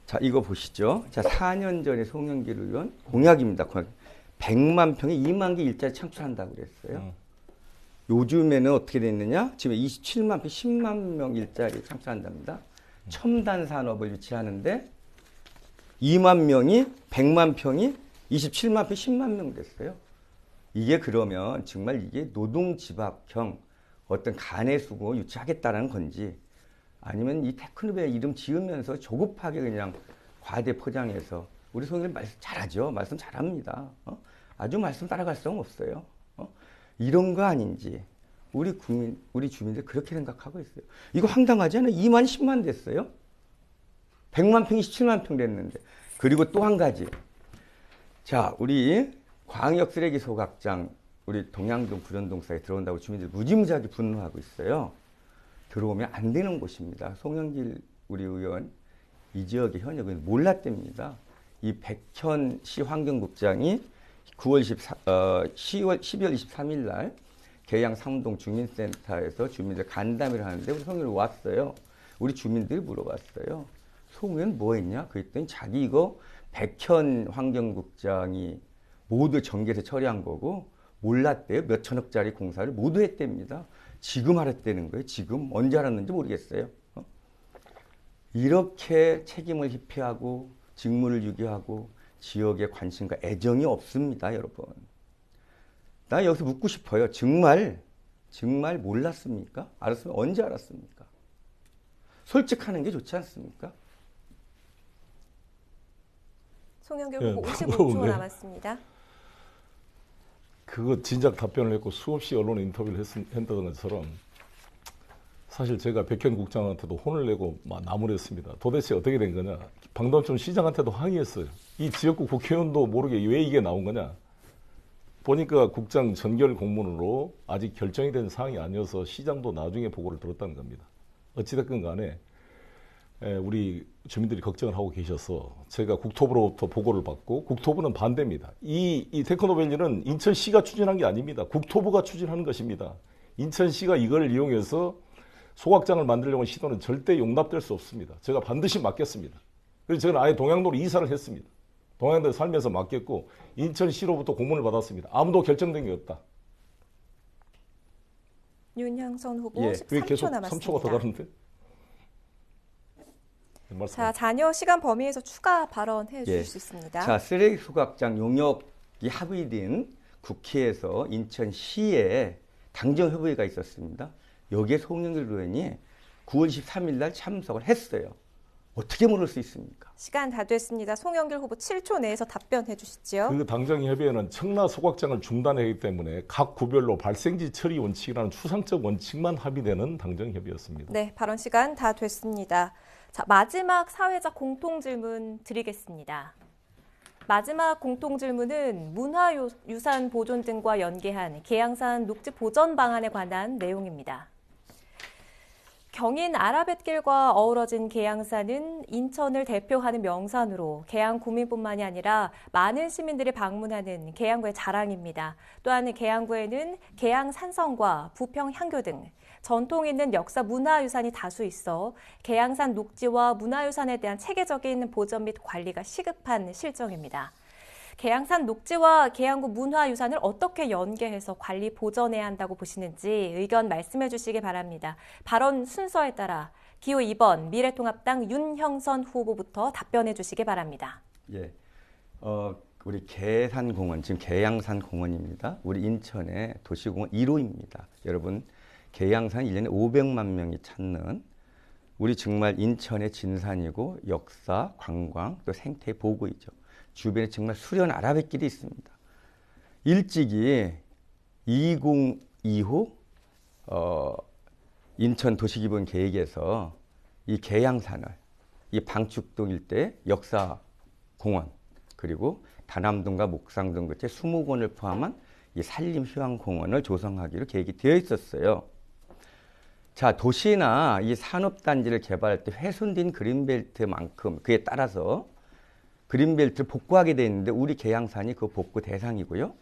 자, 이거 보시죠. 자, 4년 전에 송영길 의원 공약입니다. 공약. 100만 평에 2만 개 일자리 창출한다고 그랬어요. 요즘에는 어떻게 됐느냐? 지금 27만 평, 10만 명 일자리 창출한답니다. 첨단 산업을 유치하는데 2만 명이 100만 평이 27만 평, 10만 명 됐어요. 이게 그러면 정말 이게 노동집합형 어떤 간의 수고 유치하겠다는 건지 아니면 이 테크노밸리 이름 지으면서 조급하게 그냥 과대 포장해서 우리 송일 말씀 잘하죠. 말씀 잘합니다. 아주 말씀 따라갈 수는 없어요. 이런 거 아닌지 우리 주민들 그렇게 생각하고 있어요. 이거 황당하지 않아요? 2만 10만 됐어요. 100만 평이 17만 평 됐는데. 그리고 또 한 가지. 자, 우리 광역 쓰레기 소각장 우리 동양동 구련동 사이에 들어온다고 주민들 무지무지하게 분노하고 있어요. 들어오면 안 되는 곳입니다. 송영길 우리 의원 이 지역의 현역은 몰랐답니다. 이 백현시 환경국장이 12월 23일 날 계양 상동 주민센터에서 주민들 간담회를 하는데 우리 송 의원 왔어요. 우리 주민들이 물어봤어요. 송 의원 뭐 했냐? 그랬더니 자기 이거 백현 환경국장이 모두 정계에서 처리한 거고 몰랐대요. 몇 천억짜리 공사를 모두 했답니다. 지금 알았다는 거예요. 지금 언제 알았는지 모르겠어요. 이렇게 책임을 회피하고 직무를 유기하고 지역에 관심과 애정이 없습니다, 여러분. 나 여기서 묻고 싶어요. 정말 몰랐습니까? 알았으면 언제 알았습니까? 솔직하는 게 좋지 않습니까? 송영길 네, 후보 55초 부러운데. 남았습니다. 그거 진작 답변을 했고 수없이 언론에 인터뷰를 했다는 것처럼 사실 제가 백현 국장한테도 혼을 내고 나무랬습니다. 도대체 어떻게 된 거냐. 방동춘 시장한테도 항의했어요. 이 지역구 국회의원도 모르게 왜 이게 나온 거냐. 보니까 국장 전결 공문으로 아직 결정이 된 사항이 아니어서 시장도 나중에 보고를 들었다는 겁니다. 어찌됐건 간에 우리 주민들이 걱정을 하고 계셔서 제가 국토부로부터 보고를 받고 국토부는 반대입니다. 이 테크노밸리는 인천시가 추진한 게 아닙니다. 국토부가 추진하는 것입니다. 인천시가 이걸 이용해서 소각장을 만들려고 하는 시도는 절대 용납될 수 없습니다. 제가 반드시 막겠습니다. 그래서 저는 아예 동양도로 이사를 했습니다. 동양도에 살면서 맡겼고 인천시로부터 공문을 받았습니다. 아무도 결정된 게 없다. 윤형선 후보 왜 13초 계속 남았습니다. 3초가 더 가는데? 자, 잔여 시간 범위에서 추가 발언해 주실 수 있습니다. 자, 쓰레기 소각장 용역이 합의된 국회에서 인천시에 당정협의회가 있었습니다. 여기에 송영길 의원이 9월 13일 날 참석을 했어요. 어떻게 모를 수 있습니까? 시간 다 됐습니다. 송영길 후보 7초 내에서 답변해 주시죠. 그 당정협의회는 청라 소각장을 중단하기 때문에 각 구별로 발생지 처리 원칙이라는 추상적 원칙만 합의되는 당정협의였습니다. 네, 발언 시간 다 됐습니다. 자, 마지막 사회적 공통질문 드리겠습니다. 마지막 공통질문은 문화유산 보존 등과 연계한 계양산 녹지 보전 방안에 관한 내용입니다. 경인 아라뱃길과 어우러진 계양산은 인천을 대표하는 명산으로 계양 구민뿐만이 아니라 많은 시민들이 방문하는 계양구의 자랑입니다. 또한 계양구에는 계양산성과 부평향교 등 전통 있는 역사 문화유산이 다수 있어 계양산 녹지와 문화유산에 대한 체계적인 보전 및 관리가 시급한 실정입니다. 계양산 녹지와 계양구 문화유산을 어떻게 연계해서 관리 보전해야 한다고 보시는지 의견 말씀해 주시기 바랍니다. 발언 순서에 따라 기호 2번 미래통합당 윤형선 후보부터 답변해 주시기 바랍니다. 예, 우리 계산공원, 지금 계양산공원입니다. 우리 인천의 도시공원 1호입니다. 여러분, 계양산 1년에 500만 명이 찾는 우리 정말 인천의 진산이고 역사, 관광, 또 생태 보고이죠. 주변에 정말 수려한 아라뱃길이 있습니다. 일찍이 2025 인천 도시기본 계획에서 이 계양산을 이 방축동 일대 역사공원 그리고 다남동과 목상동 끝에 수목원을 포함한 이 산림휴양공원을 조성하기로 계획이 되어 있었어요. 자, 도시나 이 산업단지를 개발할 때 훼손된 그린벨트만큼 그에 따라서 그린벨트를 복구하게 돼 있는데 우리 계양산이 그 복구 대상이고요.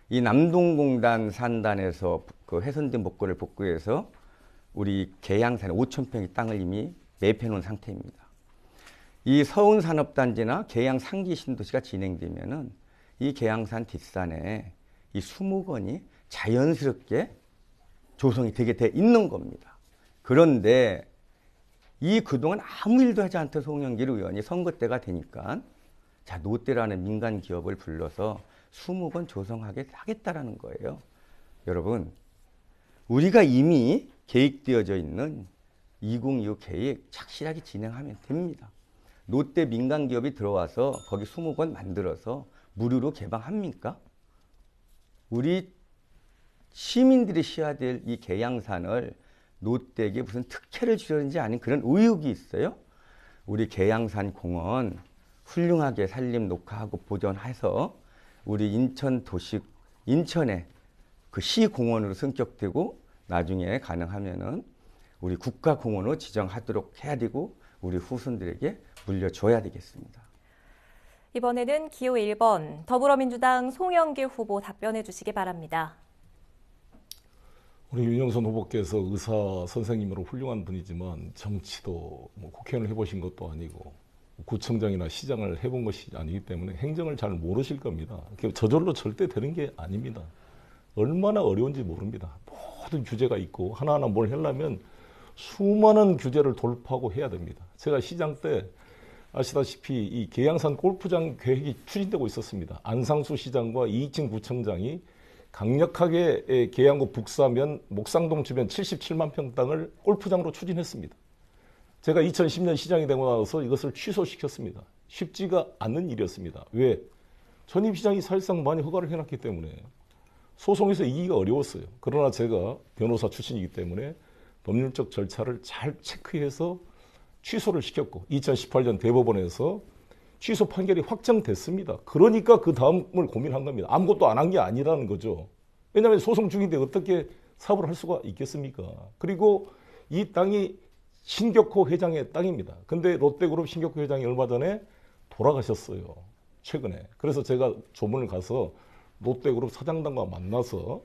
이 남동공단 산단에서 그 훼손된 복구를 복구해서 우리 계양산에 5,000평의 땅을 이미 매입해 놓은 상태입니다. 이 서운산업단지나 계양 상기 신도시가 진행되면은 이 계양산 뒷산에 이 수목원이 자연스럽게 조성이 되게 돼 있는 겁니다. 그런데 이 그동안 아무 일도 하지 않던 송영길 의원이 선거 때가 되니까 자, 롯데라는 민간 기업을 불러서 수목원 조성하겠다라는 거예요. 여러분, 우리가 이미 계획되어져 있는 2025 계획 착실하게 진행하면 됩니다. 롯데 민간 기업이 들어와서 거기 수목원 만들어서 무료로 개방합니까? 우리 시민들이 쉬어야 될 이 계양산을 롯데에게 무슨 특혜를 주려는지 아닌 그런 의혹이 있어요. 우리 계양산 공원 훌륭하게 산림 녹화하고 보존해서 우리 인천의 그 시공원으로 승격되고 나중에 가능하면은 우리 국가공원으로 지정하도록 해야 되고 우리 후손들에게 물려줘야 되겠습니다. 이번에는 기호 1번 더불어민주당 송영길 후보 답변해 주시기 바랍니다. 우리 윤영선 후보께서 의사 선생님으로 훌륭한 분이지만 정치도 국회의원을 해보신 것도 아니고 구청장이나 시장을 해본 것이 아니기 때문에 행정을 잘 모르실 겁니다. 저절로 절대 되는 게 아닙니다. 얼마나 어려운지 모릅니다. 모든 규제가 있고 하나하나 뭘 하려면 수많은 규제를 돌파하고 해야 됩니다. 제가 시장 때 아시다시피 이 계양산 골프장 계획이 추진되고 있었습니다. 안상수 시장과 이익진 구청장이 강력하게 계양구 북사면 목상동 주변 77만 평 땅을 골프장으로 추진했습니다. 제가 2010년 시장이 되고 나서 이것을 취소시켰습니다. 쉽지가 않는 일이었습니다. 왜? 전임 시장이 사실상 많이 허가를 해놨기 때문에 소송에서 이기기가 어려웠어요. 그러나 제가 변호사 출신이기 때문에 법률적 절차를 잘 체크해서 취소를 시켰고 2018년 대법원에서 취소 판결이 확정됐습니다. 그러니까 그 다음을 고민한 겁니다. 아무것도 안 한 게 아니라는 거죠. 왜냐하면 소송 중인데 어떻게 사업을 할 수가 있겠습니까? 그리고 이 땅이 신격호 회장의 땅입니다. 근데 롯데그룹 신격호 회장이 얼마 전에 돌아가셨어요. 최근에. 그래서 제가 조문을 가서 롯데그룹 사장단과 만나서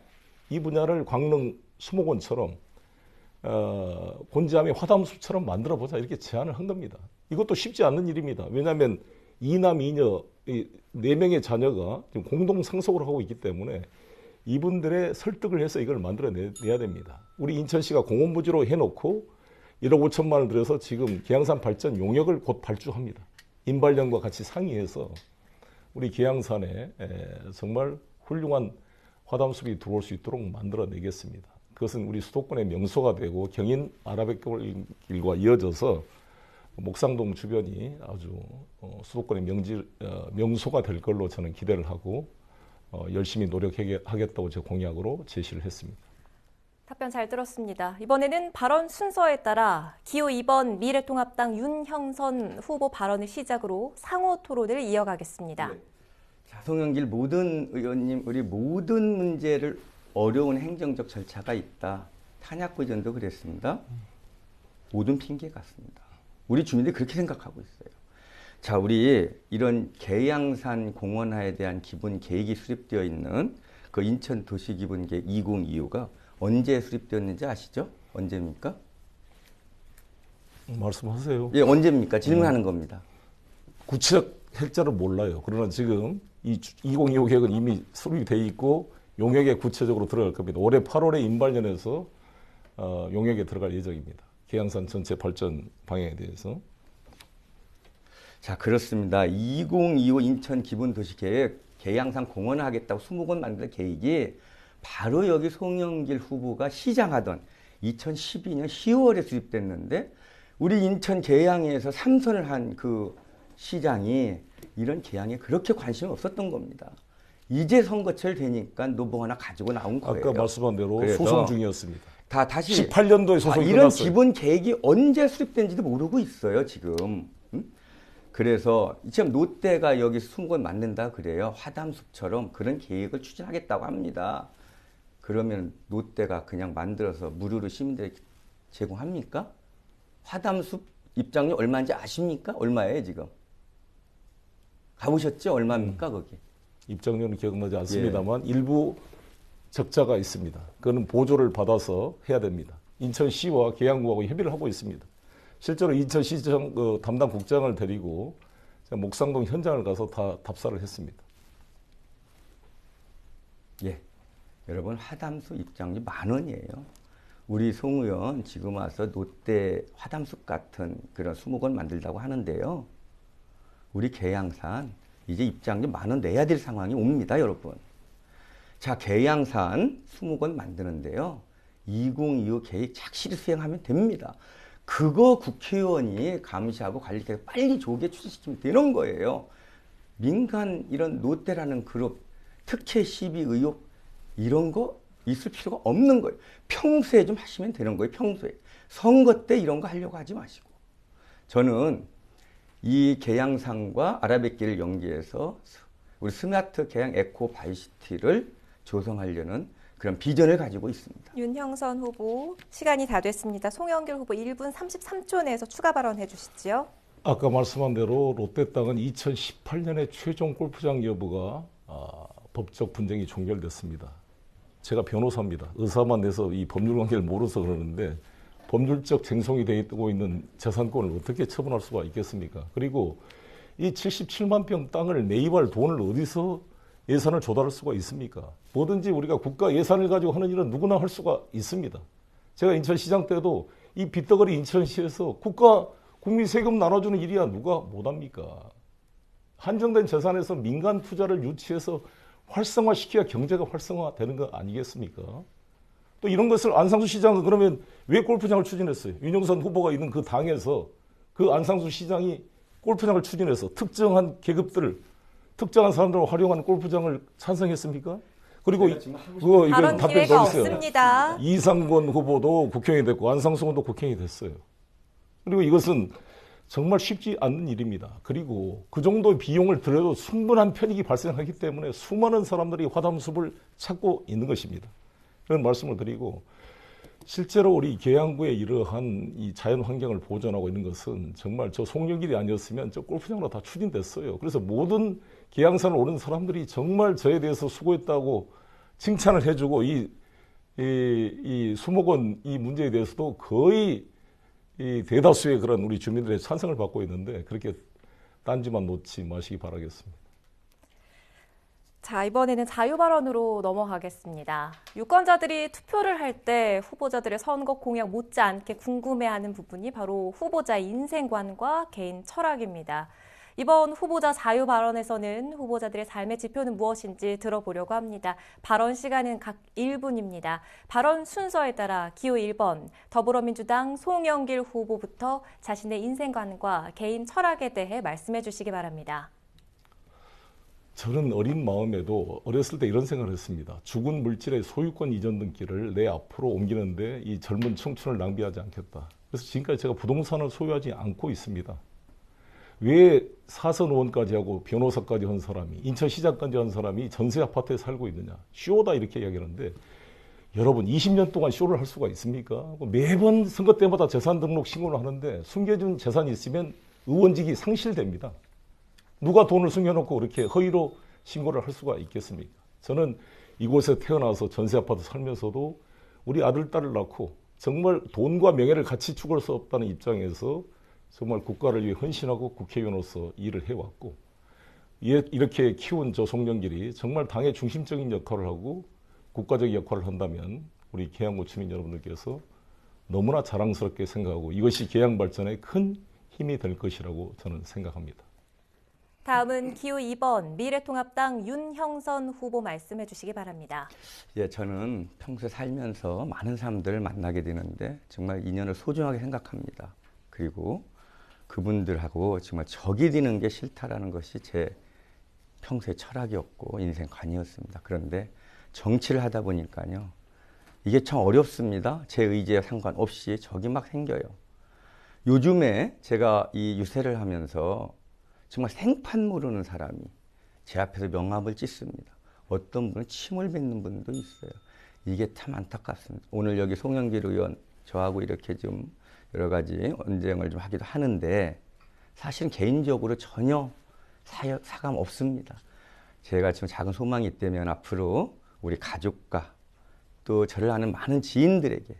이 분야를 광릉 수목원처럼 곤지암의 화담숲처럼 만들어보자 이렇게 제안을 한 겁니다. 이것도 쉽지 않은 일입니다. 왜냐하면 이남 이녀 4명의 자녀가 지금 공동 상속을 하고 있기 때문에 이분들의 설득을 해서 이걸 만들어내야 됩니다. 우리 인천시가 공원부지로 해놓고 1억 5천만 원을 들여서 지금 계양산 발전 용역을 곧 발주합니다. 인발령과 같이 상의해서 우리 계양산에 정말 훌륭한 화담숲이 들어올 수 있도록 만들어내겠습니다. 그것은 우리 수도권의 명소가 되고 경인 아라뱃길과 이어져서 목상동 주변이 아주 수도권의 명소가 될 걸로 저는 기대를 하고 열심히 노력하겠다고 제 공약으로 제시를 했습니다. 답변 잘 들었습니다. 이번에는 발언 순서에 따라 기호 2번 미래통합당 윤형선 후보 발언을 시작으로 상호 토론을 이어가겠습니다. 네. 자, 송영길 모든 의원님, 우리 모든 문제를 어려운 행정적 절차가 있다. 탄약구전도 그랬습니다. 모든 핑계 같습니다. 우리 주민들이 그렇게 생각하고 있어요. 자, 우리 이런 계양산 공원화에 대한 기본 계획이 수립되어 있는 그 인천 도시기본계획 2025가 언제 수립되었는지 아시죠? 언제입니까? 말씀하세요. 예, 언제입니까? 질문하는 겁니다. 구체적 해자를 몰라요. 그러나 지금 이 2025 계획은 이미 수립이 돼 있고 용역에 구체적으로 들어갈 겁니다. 올해 8월에 인발련해서 용역에 들어갈 예정입니다. 계양산 전체 발전 방향에 대해서. 자, 그렇습니다. 2025 인천 기본도시계획 계양산 공원을 하겠다고 20건 만들 계획이 바로 여기 송영길 후보가 시장하던 2012년 10월에 수립됐는데 우리 인천 계양에서 3선을 한 그 시장이 이런 계양에 그렇게 관심이 없었던 겁니다. 이제 선거철 되니까 노봉 하나 가지고 나온 거예요. 아까 말씀한 대로 그래서 소송 중이었습니다. 다시 18년도에 소송이 이런 끝났어요. 기본 계획이 언제 수립된지도 모르고 있어요, 지금. 그래서 지금 롯데가 여기 20건 만든다 그래요. 화담숲처럼 그런 계획을 추진하겠다고 합니다. 그러면 롯데가 그냥 만들어서 무료로 시민들에게 제공합니까? 화담숲 입장료 얼마인지 아십니까? 얼마예요, 지금? 가보셨죠? 얼마입니까, 거기? 입장료는 기억나지 않습니다만 일부 적자가 있습니다. 그거는 보조를 받아서 해야 됩니다. 인천시와 계양구하고 협의를 하고 있습니다. 실제로 인천시청 담당 국장을 데리고 목상동 현장을 가서 다 답사를 했습니다. 예, 여러분 화담숲 입장료 10,000원이에요. 우리 송 의원 지금 와서 롯데 화담숲 같은 그런 수목원 만들다고 하는데요. 우리 계양산 이제 입장료 10,000원 내야 될 상황이 옵니다, 여러분. 자, 계양산 수목원 만드는데요. 2025 계획 착실히 수행하면 됩니다. 그거 국회의원이 감시하고 관리해서 빨리 조기에 추진시키면 되는 거예요. 민간 이런 롯데라는 그룹, 특혜 시비 의혹 이런 거 있을 필요가 없는 거예요. 평소에 좀 하시면 되는 거예요. 평소에. 선거 때 이런 거 하려고 하지 마시고. 저는 이 계양산과 아라뱃길을 연계해서 우리 스마트 계양 에코 바이시티를 조성하려는 그런 비전을 가지고 있습니다. 윤형선 후보 시간이 다 됐습니다. 송영길 후보 1분 33초 내에서 추가 발언해 주시죠. 아까 말씀한 대로 롯데 땅은 2018년에 최종 골프장 여부가 법적 분쟁이 종결됐습니다. 제가 변호사입니다. 의사만 내서 이 법률 관계를 모르서 그러는데 법률적 쟁송이 되고 있는 재산권을 어떻게 처분할 수가 있겠습니까? 그리고 이 77만 평 땅을 매입할 돈을 어디서 예산을 조달할 수가 있습니까? 뭐든지 우리가 국가 예산을 가지고 하는 일은 누구나 할 수가 있습니다. 제가 인천시장 때도 이 빚덩어리 인천시에서 국민 세금 나눠주는 일이야 누가 못합니까? 한정된 재산에서 민간 투자를 유치해서 활성화시켜야 경제가 활성화되는 거 아니겠습니까? 또 이런 것을 안상수 시장은 그러면 왜 골프장을 추진했어요? 윤영선 후보가 있는 그 당에서 그 안상수 시장이 골프장을 추진해서 특정한 계급들을 특정한 사람들을 활용하는 골프장을 찬성했습니까? 그리고 이건 발언 답변 기회가 더 있어요. 없습니다. 이상권 후보도 국회의원이 됐고 안상수 의원도 국회의원이 됐어요. 그리고 이것은 정말 쉽지 않는 일입니다. 그리고 그 정도의 비용을 들여도 충분한 편익이 발생하기 때문에 수많은 사람들이 화담숲을 찾고 있는 것입니다. 그런 말씀을 드리고 실제로 우리 계양구의 이러한 이 자연 환경을 보존하고 있는 것은 정말 저 송영길이 아니었으면 저 골프장으로 다 추진됐어요. 그래서 모든 계양산을 오는 사람들이 정말 저에 대해서 수고했다고 칭찬을 해주고 이 수목원 이 문제에 대해서도 거의 이 대다수의 그런 우리 주민들의 찬성을 받고 있는데 그렇게 딴지만 놓지 마시기 바라겠습니다. 자, 이번에는 자유 발언으로 넘어가겠습니다. 유권자들이 투표를 할 때 후보자들의 선거 공약 못지않게 궁금해하는 부분이 바로 후보자의 인생관과 개인 철학입니다. 이번 후보자 자유 발언에서는 후보자들의 삶의 지표는 무엇인지 들어보려고 합니다. 발언 시간은 각 1분입니다. 발언 순서에 따라 기호 1번 더불어민주당 송영길 후보부터 자신의 인생관과 개인 철학에 대해 말씀해 주시기 바랍니다. 저는 어린 마음에도 어렸을 때 이런 생각을 했습니다. 죽은 물질의 소유권 이전 등기를 내 앞으로 옮기는데 이 젊은 청춘을 낭비하지 않겠다. 그래서 지금까지 제가 부동산을 소유하지 않고 있습니다. 왜 사선 의원까지 하고 변호사까지 한 사람이 인천시장까지 한 사람이 전세 아파트에 살고 있느냐. 쇼다 이렇게 이야기하는데 여러분 20년 동안 쇼를 할 수가 있습니까? 매번 선거 때마다 재산 등록 신고를 하는데 숨겨진 재산이 있으면 의원직이 상실됩니다. 누가 돈을 숨겨놓고 그렇게 허위로 신고를 할 수가 있겠습니까? 저는 이곳에 태어나서 전세 아파트 살면서도 우리 아들, 딸을 낳고 정말 돈과 명예를 같이 추구할 수 없다는 입장에서 정말 국가를 위해 헌신하고 국회의원으로서 일을 해왔고 이렇게 키운 저 송영길이 정말 당의 중심적인 역할을 하고 국가적 역할을 한다면 우리 계양구 주민 여러분들께서 너무나 자랑스럽게 생각하고 이것이 계양 발전에 큰 힘이 될 것이라고 저는 생각합니다. 다음은 기호 2번 미래통합당 윤형선 후보 말씀해 주시기 바랍니다. 예, 저는 평소에 살면서 많은 사람들을 만나게 되는데 정말 인연을 소중하게 생각합니다. 그리고 그분들하고 정말 적이 되는 게 싫다라는 것이 제 평소의 철학이었고 인생관이었습니다. 그런데 정치를 하다 보니까요. 이게 참 어렵습니다. 제 의지에 상관없이 적이 막 생겨요. 요즘에 제가 이 유세를 하면서 정말 생판 모르는 사람이 제 앞에서 명함을 찢습니다. 어떤 분은 침을 뱉는 분도 있어요. 이게 참 안타깝습니다. 오늘 여기 송영길 의원 저하고 이렇게 좀 여러 가지 언쟁을 좀 하기도 하는데 사실은 개인적으로 전혀 사감 없습니다. 제가 지금 작은 소망이 있다면 앞으로 우리 가족과 또 저를 아는 많은 지인들에게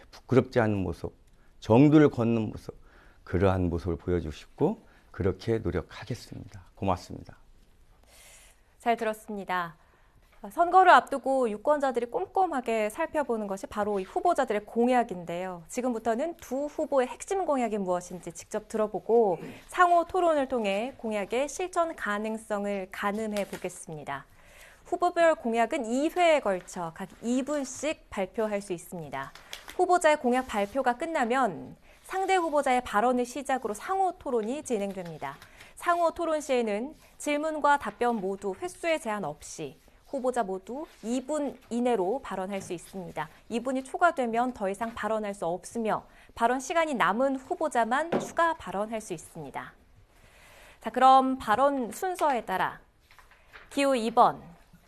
부끄럽지 않은 모습, 정도를 걷는 모습, 그러한 모습을 보여주고 싶고 그렇게 노력하겠습니다. 고맙습니다. 잘 들었습니다. 선거를 앞두고 유권자들이 꼼꼼하게 살펴보는 것이 바로 이 후보자들의 공약인데요. 지금부터는 두 후보의 핵심 공약이 무엇인지 직접 들어보고 상호 토론을 통해 공약의 실천 가능성을 가늠해 보겠습니다. 후보별 공약은 2회에 걸쳐 각 2분씩 발표할 수 있습니다. 후보자의 공약 발표가 끝나면 상대 후보자의 발언을 시작으로 상호 토론이 진행됩니다. 상호 토론 시에는 질문과 답변 모두 횟수에 제한 없이 후보자 모두 2분 이내로 발언할 수 있습니다. 2분이 초과되면 더 이상 발언할 수 없으며 발언 시간이 남은 후보자만 추가 발언할 수 있습니다. 자, 그럼 발언 순서에 따라 기호 2번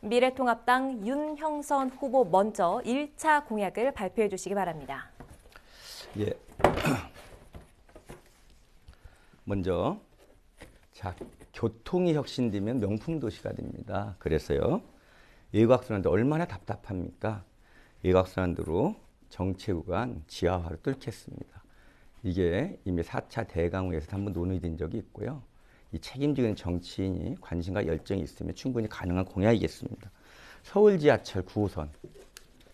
미래통합당 윤형선 후보 먼저 1차 공약을 발표해 주시기 바랍니다. 예. 먼저 자, 교통이 혁신되면 명품 도시가 됩니다. 그래서요. 외곽순환도 얼마나 답답합니까? 외곽순환도로 정체구간 지하화로 뚫겠습니다. 이게 이미 4차 대강호에서 한번 논의된 적이 있고요. 이 책임지는 정치인이 관심과 열정이 있으면 충분히 가능한 공약이겠습니다. 서울 지하철 9호선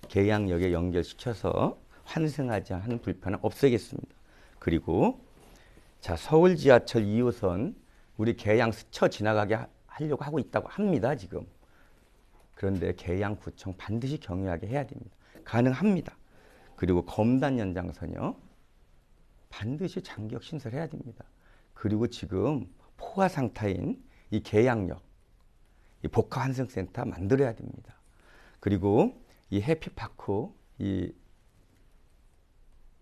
계양역에 연결시켜서 환승하지 않은 불편을 없애겠습니다. 그리고 자, 서울 지하철 2호선 우리 계양 스쳐 지나가게 하려고 하고 있다고 합니다. 지금. 그런데 계양구청 반드시 경유하게 해야 됩니다. 가능합니다. 그리고 검단 연장선이요. 반드시 장기역 신설해야 됩니다. 그리고 지금 포화 상타인 이 계양역, 이 복합환승센터 만들어야 됩니다. 그리고 이 해피파크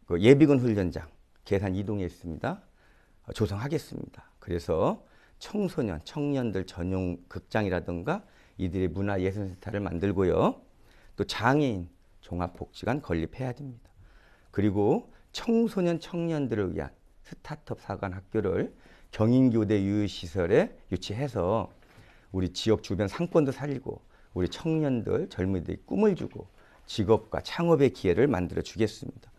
그 예비군 훈련장 계산 이동했습니다. 조성하겠습니다. 그래서 청소년, 청년들 전용 극장이라든가 이들의 문화예술센터를 만들고요. 또 장애인 종합복지관 건립해야 됩니다. 그리고 청소년, 청년들을 위한 스타트업 사관 학교를 경인교대 유휴시설에 유치해서 우리 지역 주변 상권도 살리고 우리 청년들, 젊은이들이 꿈을 주고 직업과 창업의 기회를 만들어 주겠습니다.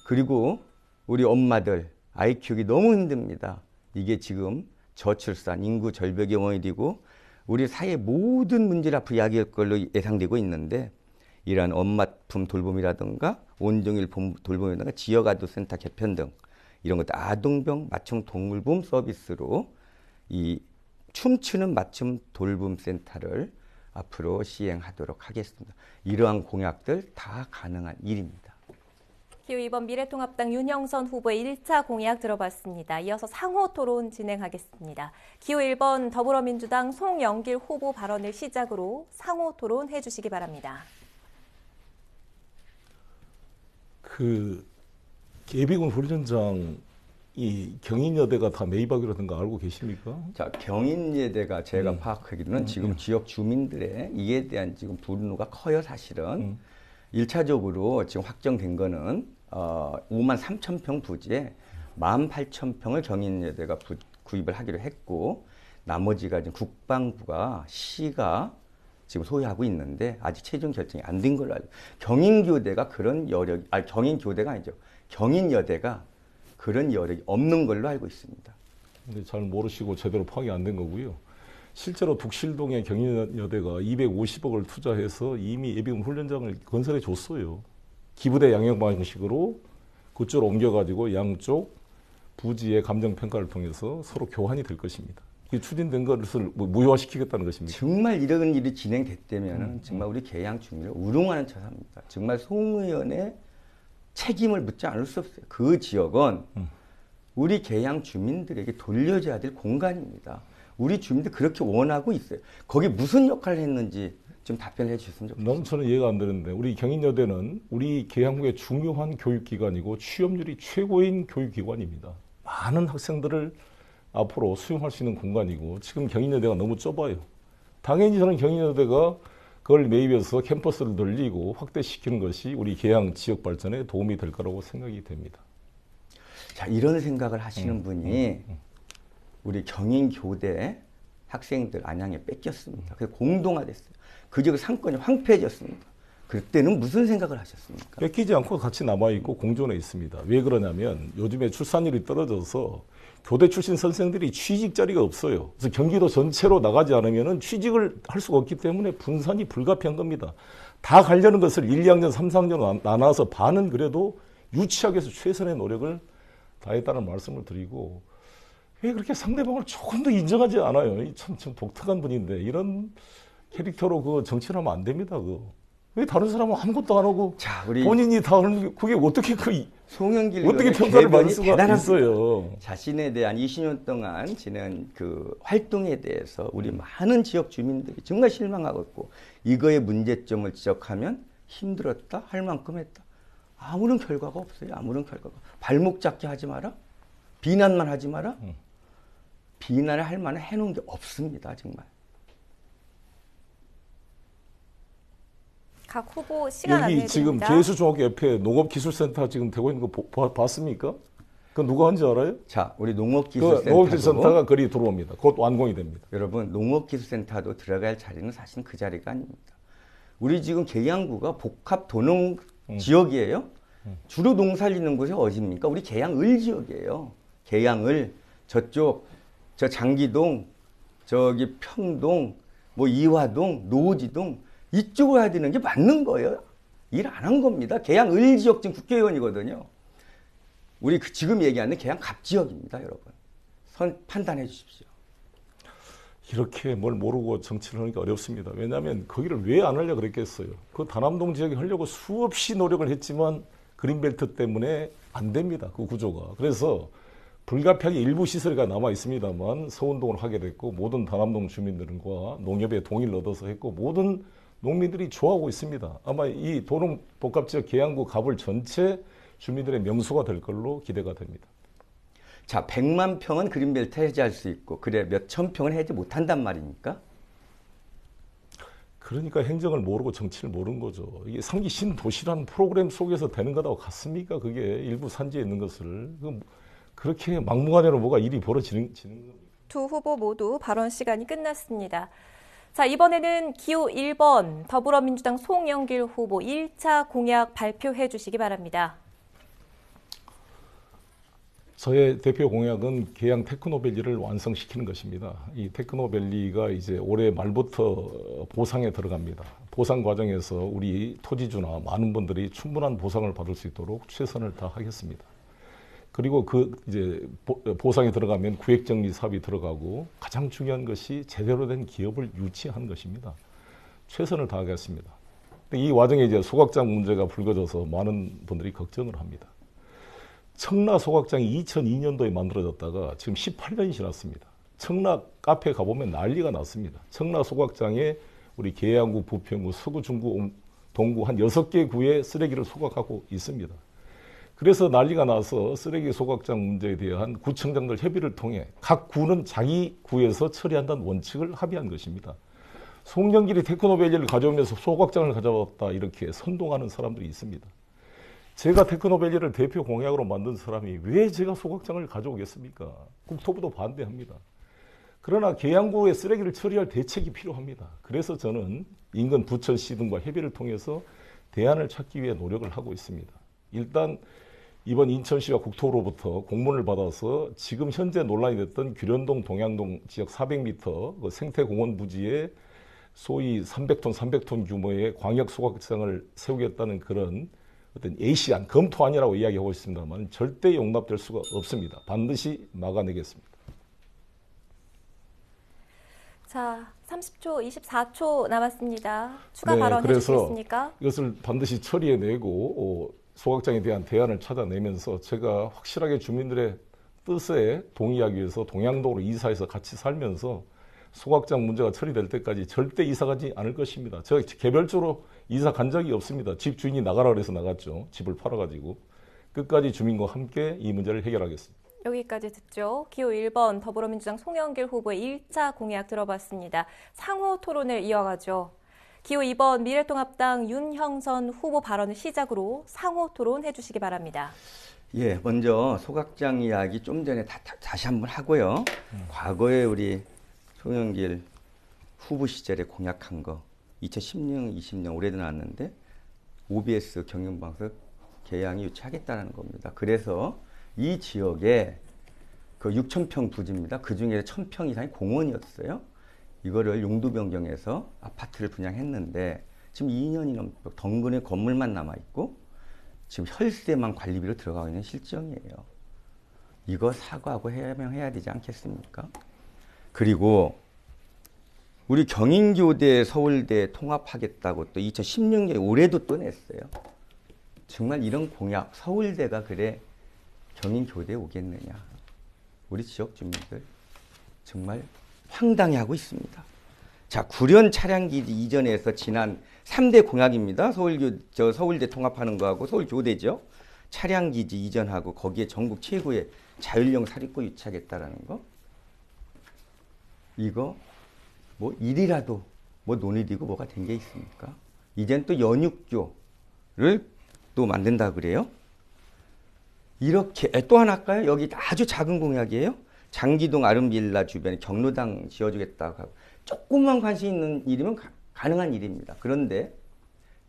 그리고 우리 엄마들 아이 키우기 너무 힘듭니다. 이게 지금 저출산, 인구 절벽의 원인이 되고 우리 사회 모든 문제를 앞으로 야기할 걸로 예상되고 있는데 이러한 엄마품 돌봄이라든가 온종일 돌봄이라든가 지역아동센터 개편 등 이런 것도 아동병 맞춤 동물보험 서비스로 이 춤추는 맞춤 돌봄센터를 앞으로 시행하도록 하겠습니다. 이러한 공약들 다 가능한 일입니다. 기호 2번 미래통합당 윤영선 후보의 1차 공약 들어봤습니다. 이어서 상호 토론 진행하겠습니다. 기호 1번 더불어민주당 송영길 후보 발언을 시작으로 상호 토론 해주시기 바랍니다. 그 예비군 훈련장 이 경인여대가 다 매입하기로 된 거 알고 계십니까? 자, 경인여대가 제가 파악하기로는 지금 지역 주민들의 이에 대한 지금 분노가 커요, 사실은. 1차적으로 지금 확정된 거는 5만 3천 평 부지에 18,000평을 경인여대가 구입을 하기로 했고 나머지가 지금 국방부가 시가 지금 소유하고 있는데 아직 최종 결정이 안 된 걸로 알고 경인교대가 그런 여력, 아니 경인교대가 아니죠. 경인여대가 그런 여력이 없는 걸로 알고 있습니다. 근데 잘 모르시고 제대로 파악이 안 된 거고요. 실제로 북실동의 경인여대가 250억을 투자해서 이미 예비군 훈련장을 건설해 줬어요. 기부대 양형 방식으로 그쪽으로 옮겨가지고 양쪽 부지의 감정평가를 통해서 서로 교환이 될 것입니다. 이 추진된 것을 무효화시키겠다는 것입니다. 정말 이런 일이 진행됐다면 정말 우리 계양 주민을 우롱하는 처사입니다. 정말 송 의원의 책임을 묻지 않을 수 없어요. 그 지역은 우리 계양 주민들에게 돌려줘야 될 공간입니다. 우리 주민들 그렇게 원하고 있어요. 거기 무슨 역할을 했는지 좀 답변해 주셨으면 좋겠습니다. 너무 저는 이해가 안 되는데 우리 경인여대는 우리 계양국의 중요한 교육기관이고 취업률이 최고인 교육기관입니다. 많은 학생들을 앞으로 수용할 수 있는 공간이고 지금 경인여대가 너무 좁아요. 당연히 저는 경인여대가 그걸 매입해서 캠퍼스를 늘리고 확대시키는 것이 우리 계양 지역 발전에 도움이 될 거라고 생각이 됩니다. 자, 이런 생각을 하시는 분이 우리 경인교대 학생들 안양에 뺏겼습니다. 그래서 공동화됐어요. 그 지역 상권이 황폐해졌습니다. 그때는 무슨 생각을 하셨습니까? 뺏기지 않고 같이 남아있고 공존해 있습니다. 왜 그러냐면 요즘에 출산율이 떨어져서 교대 출신 선생들이 취직 자리가 없어요. 그래서 경기도 전체로 나가지 않으면 취직을 할 수가 없기 때문에 분산이 불가피한 겁니다. 다 가려는 것을 1, 2학년, 3, 4학년 나눠서 반은 그래도 유치하기 위해서 최선의 노력을 다했다는 말씀을 드리고 왜 그렇게 상대방을 조금 더 인정하지 않아요? 참 독특한 분인데 이런 캐릭터로 그 정치를 하면 안 됩니다. 왜 다른 사람은 아무것도 안 하고 자, 우리 본인이 다 하는 그게 어떻게 송영길 어떻게 의원의 평가를 받을 궤변이 수가 대단합니다. 있어요? 자신에 대한 20년 동안 지낸 그 활동에 대해서 우리 많은 지역 주민들이 정말 실망하고 있고 이거의 문제점을 지적하면 힘들었다, 할 만큼 했다. 아무런 결과가 없어요. 아무런 결과가. 발목 잡게 하지 마라. 비난만 하지 마라. 비난을 할 만한 해놓은 게 없습니다. 정말. 각 후보 시간 여기 안내해 지금 드립니다. 제수중학교 옆에 농업기술센터 지금 되고 있는 거 봤습니까? 그 누가 한지 알아요? 자, 우리 그 농업기술센터도 농업기술센터가 거리 들어옵니다. 곧 완공이 됩니다. 여러분, 농업기술센터도 들어갈 자리는 사실 그 자리가 아닙니다. 우리 지금 계양구가 복합 도농 지역이에요. 주로 농사짓는 곳이 어디입니까? 우리 계양을 지역이에요. 계양을 저쪽 저 장기동, 저기 평동, 뭐 이화동, 노지동 이쪽으로 해야 되는 게 맞는 거예요. 일 안 한 겁니다. 계양을 지역 지금 국회의원이거든요. 우리 지금 얘기하는 계양 갑 지역입니다, 여러분. 판단해 주십시오. 이렇게 뭘 모르고 정치를 하는 게 어렵습니다. 왜냐하면 거기를 왜 안 하려고 그랬겠어요. 그 다남동 지역에 하려고 수없이 노력을 했지만 그린벨트 때문에 안 됩니다. 그 구조가. 그래서 불가피하게 일부 시설이 남아 있습니다만 서운동을 하게 됐고 모든 다남동 주민들과 농협에 동의를 얻어서 했고 모든 농민들이 좋아하고 있습니다. 아마 이 도농복합지역 계양구 갑을 전체 주민들의 명소가 될 걸로 기대가 됩니다. 자, 100만 평은 그린벨트 해제할 수 있고 그래 몇 천 평은 해제 못한단 말입니까? 그러니까 행정을 모르고 정치를 모르는 거죠. 이게 3기 신도시라는 프로그램 속에서 되는 거다고 같습니까? 그게 일부 산지에 있는 것을. 그렇게 막무가내로 뭐가 일이 벌어지는 겁니다. 두 후보 모두 발언 시간이 끝났습니다. 자, 이번에는 기호 1번 더불어민주당 송영길 후보 1차 공약 발표해 주시기 바랍니다. 저의 대표 공약은 계양 테크노밸리를 완성시키는 것입니다. 이 테크노밸리가 이제 올해 말부터 보상에 들어갑니다. 보상 과정에서 우리 토지주나 많은 분들이 충분한 보상을 받을 수 있도록 최선을 다하겠습니다. 그리고 이제 보상에 들어가면 구획정리 사업이 들어가고 가장 중요한 것이 제대로 된 기업을 유치하는 것입니다. 최선을 다하겠습니다. 이 와중에 이제 소각장 문제가 불거져서 많은 분들이 걱정을 합니다. 청라 소각장이 2002년도에 만들어졌다가 지금 18년이 지났습니다. 청라 카페 가보면 난리가 났습니다. 청라 소각장에 우리 계양구, 부평구, 서구, 중구, 동구 한 6개 구에 쓰레기를 소각하고 있습니다. 그래서 난리가 나서 쓰레기 소각장 문제에 대한 구청장들 협의를 통해 각 구는 자기 구에서 처리한다는 원칙을 합의한 것입니다. 송영길이 테크노밸리를 가져오면서 소각장을 가져왔다 이렇게 선동하는 사람들이 있습니다. 제가 테크노밸리를 대표 공약으로 만든 사람이 왜 제가 소각장을 가져오겠습니까? 국토부도 반대합니다. 그러나 계양구의 쓰레기를 처리할 대책이 필요합니다. 그래서 저는 인근 부천시 등과 협의를 통해서 대안을 찾기 위해 노력을 하고 있습니다. 일단 이번 인천시와 국토로부터 공문을 받아서 지금 현재 논란이 됐던 규련동, 동양동 지역 400m 그 생태공원 부지에 소위 300톤 규모의 광역 소각장을 세우겠다는 그런 어떤 A시안, 검토안이라고 이야기하고 있습니다만 절대 용납될 수가 없습니다. 반드시 막아내겠습니다. 자, 30초, 24초 남았습니다. 추가 발언 해주시겠습니까? 이것을 반드시 처리해내고 소각장에 대한 대안을 찾아내면서 제가 확실하게 주민들의 뜻에 동의하기 위해서 동양동으로 이사해서 같이 살면서 소각장 문제가 처리될 때까지 절대 이사 가지 않을 것입니다. 제가 개별적으로 이사 간 적이 없습니다. 집 주인이 나가라 그래서 나갔죠. 집을 팔아가지고. 끝까지 주민과 함께 이 문제를 해결하겠습니다. 여기까지 듣죠. 기호 1번 더불어민주당 송영길 후보의 1차 공약 들어봤습니다. 상호 토론을 이어가죠. 기호 2번 미래통합당 윤형선 후보 발언을 시작으로 상호 토론 해주시기 바랍니다. 예, 먼저 소각장 이야기 좀 전에 다시 한번 하고요. 과거에 우리 송영길 후보 시절에 공약한 거 2016, 20년 올해도 나왔는데 OBS 경영방송 계양이 유치하겠다는 겁니다. 그래서 이 지역에 그 6,000평 부지입니다. 그 중에 1,000평 이상이 공원이었어요. 이거를 용도 변경해서 아파트를 분양했는데 지금 2년이 넘도록 덩그러니 건물만 남아있고 지금 혈세만 관리비로 들어가고 있는 실정이에요. 이거 사과하고 해명해야 되지 않겠습니까? 그리고 우리 경인교대 서울대 통합하겠다고 또 2016년에 올해도 또 냈어요. 정말 이런 공약 서울대가 그래 경인교대에 오겠느냐. 우리 지역 주민들 정말 황당해하고 있습니다. 자, 구련 차량기지 이전에서 지난 3대 공약입니다. 서울대 통합하는 거하고 서울교대죠. 차량기지 이전하고 거기에 전국 최고의 자율형 사립고 유치하겠다라는 거. 이거 뭐 일이라도 뭐 논의되고 뭐가 된 게 있습니까? 이젠 또 연육교를 또 만든다 그래요. 이렇게 또 하나 할까요? 여기 아주 작은 공약이에요. 장기동 아름빌라 주변에 경로당 지어주겠다고 하고 조금만 관심 있는 일이면 가능한 일입니다. 그런데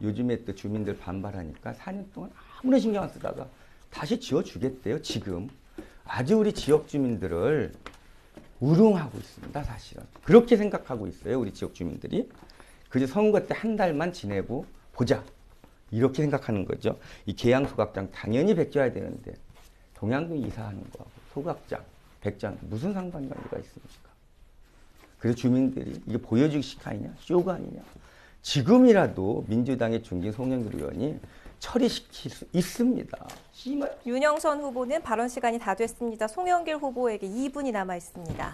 요즘에 또 주민들 반발하니까 4년 동안 아무런 신경 안 쓰다가 다시 지어주겠대요. 지금 아주 우리 지역 주민들을 우롱하고 있습니다. 사실은 그렇게 생각하고 있어요. 우리 지역 주민들이. 그저 선거 때 한 달만 지내고 보자 이렇게 생각하는 거죠. 이 계양 소각장 당연히 베껴야 되는데 동양동 이사하는 거하고 소각장, 백장 무슨 상관관계가 있습니까? 그래서 주민들이 이게 보여주기식 아니냐, 쇼가 아니냐. 지금이라도 민주당의 중진 송영길 의원이 처리시킬 수 있습니다. 윤영선 후보는 발언 시간이 다 됐습니다. 송영길 후보에게 2분이 남아 있습니다.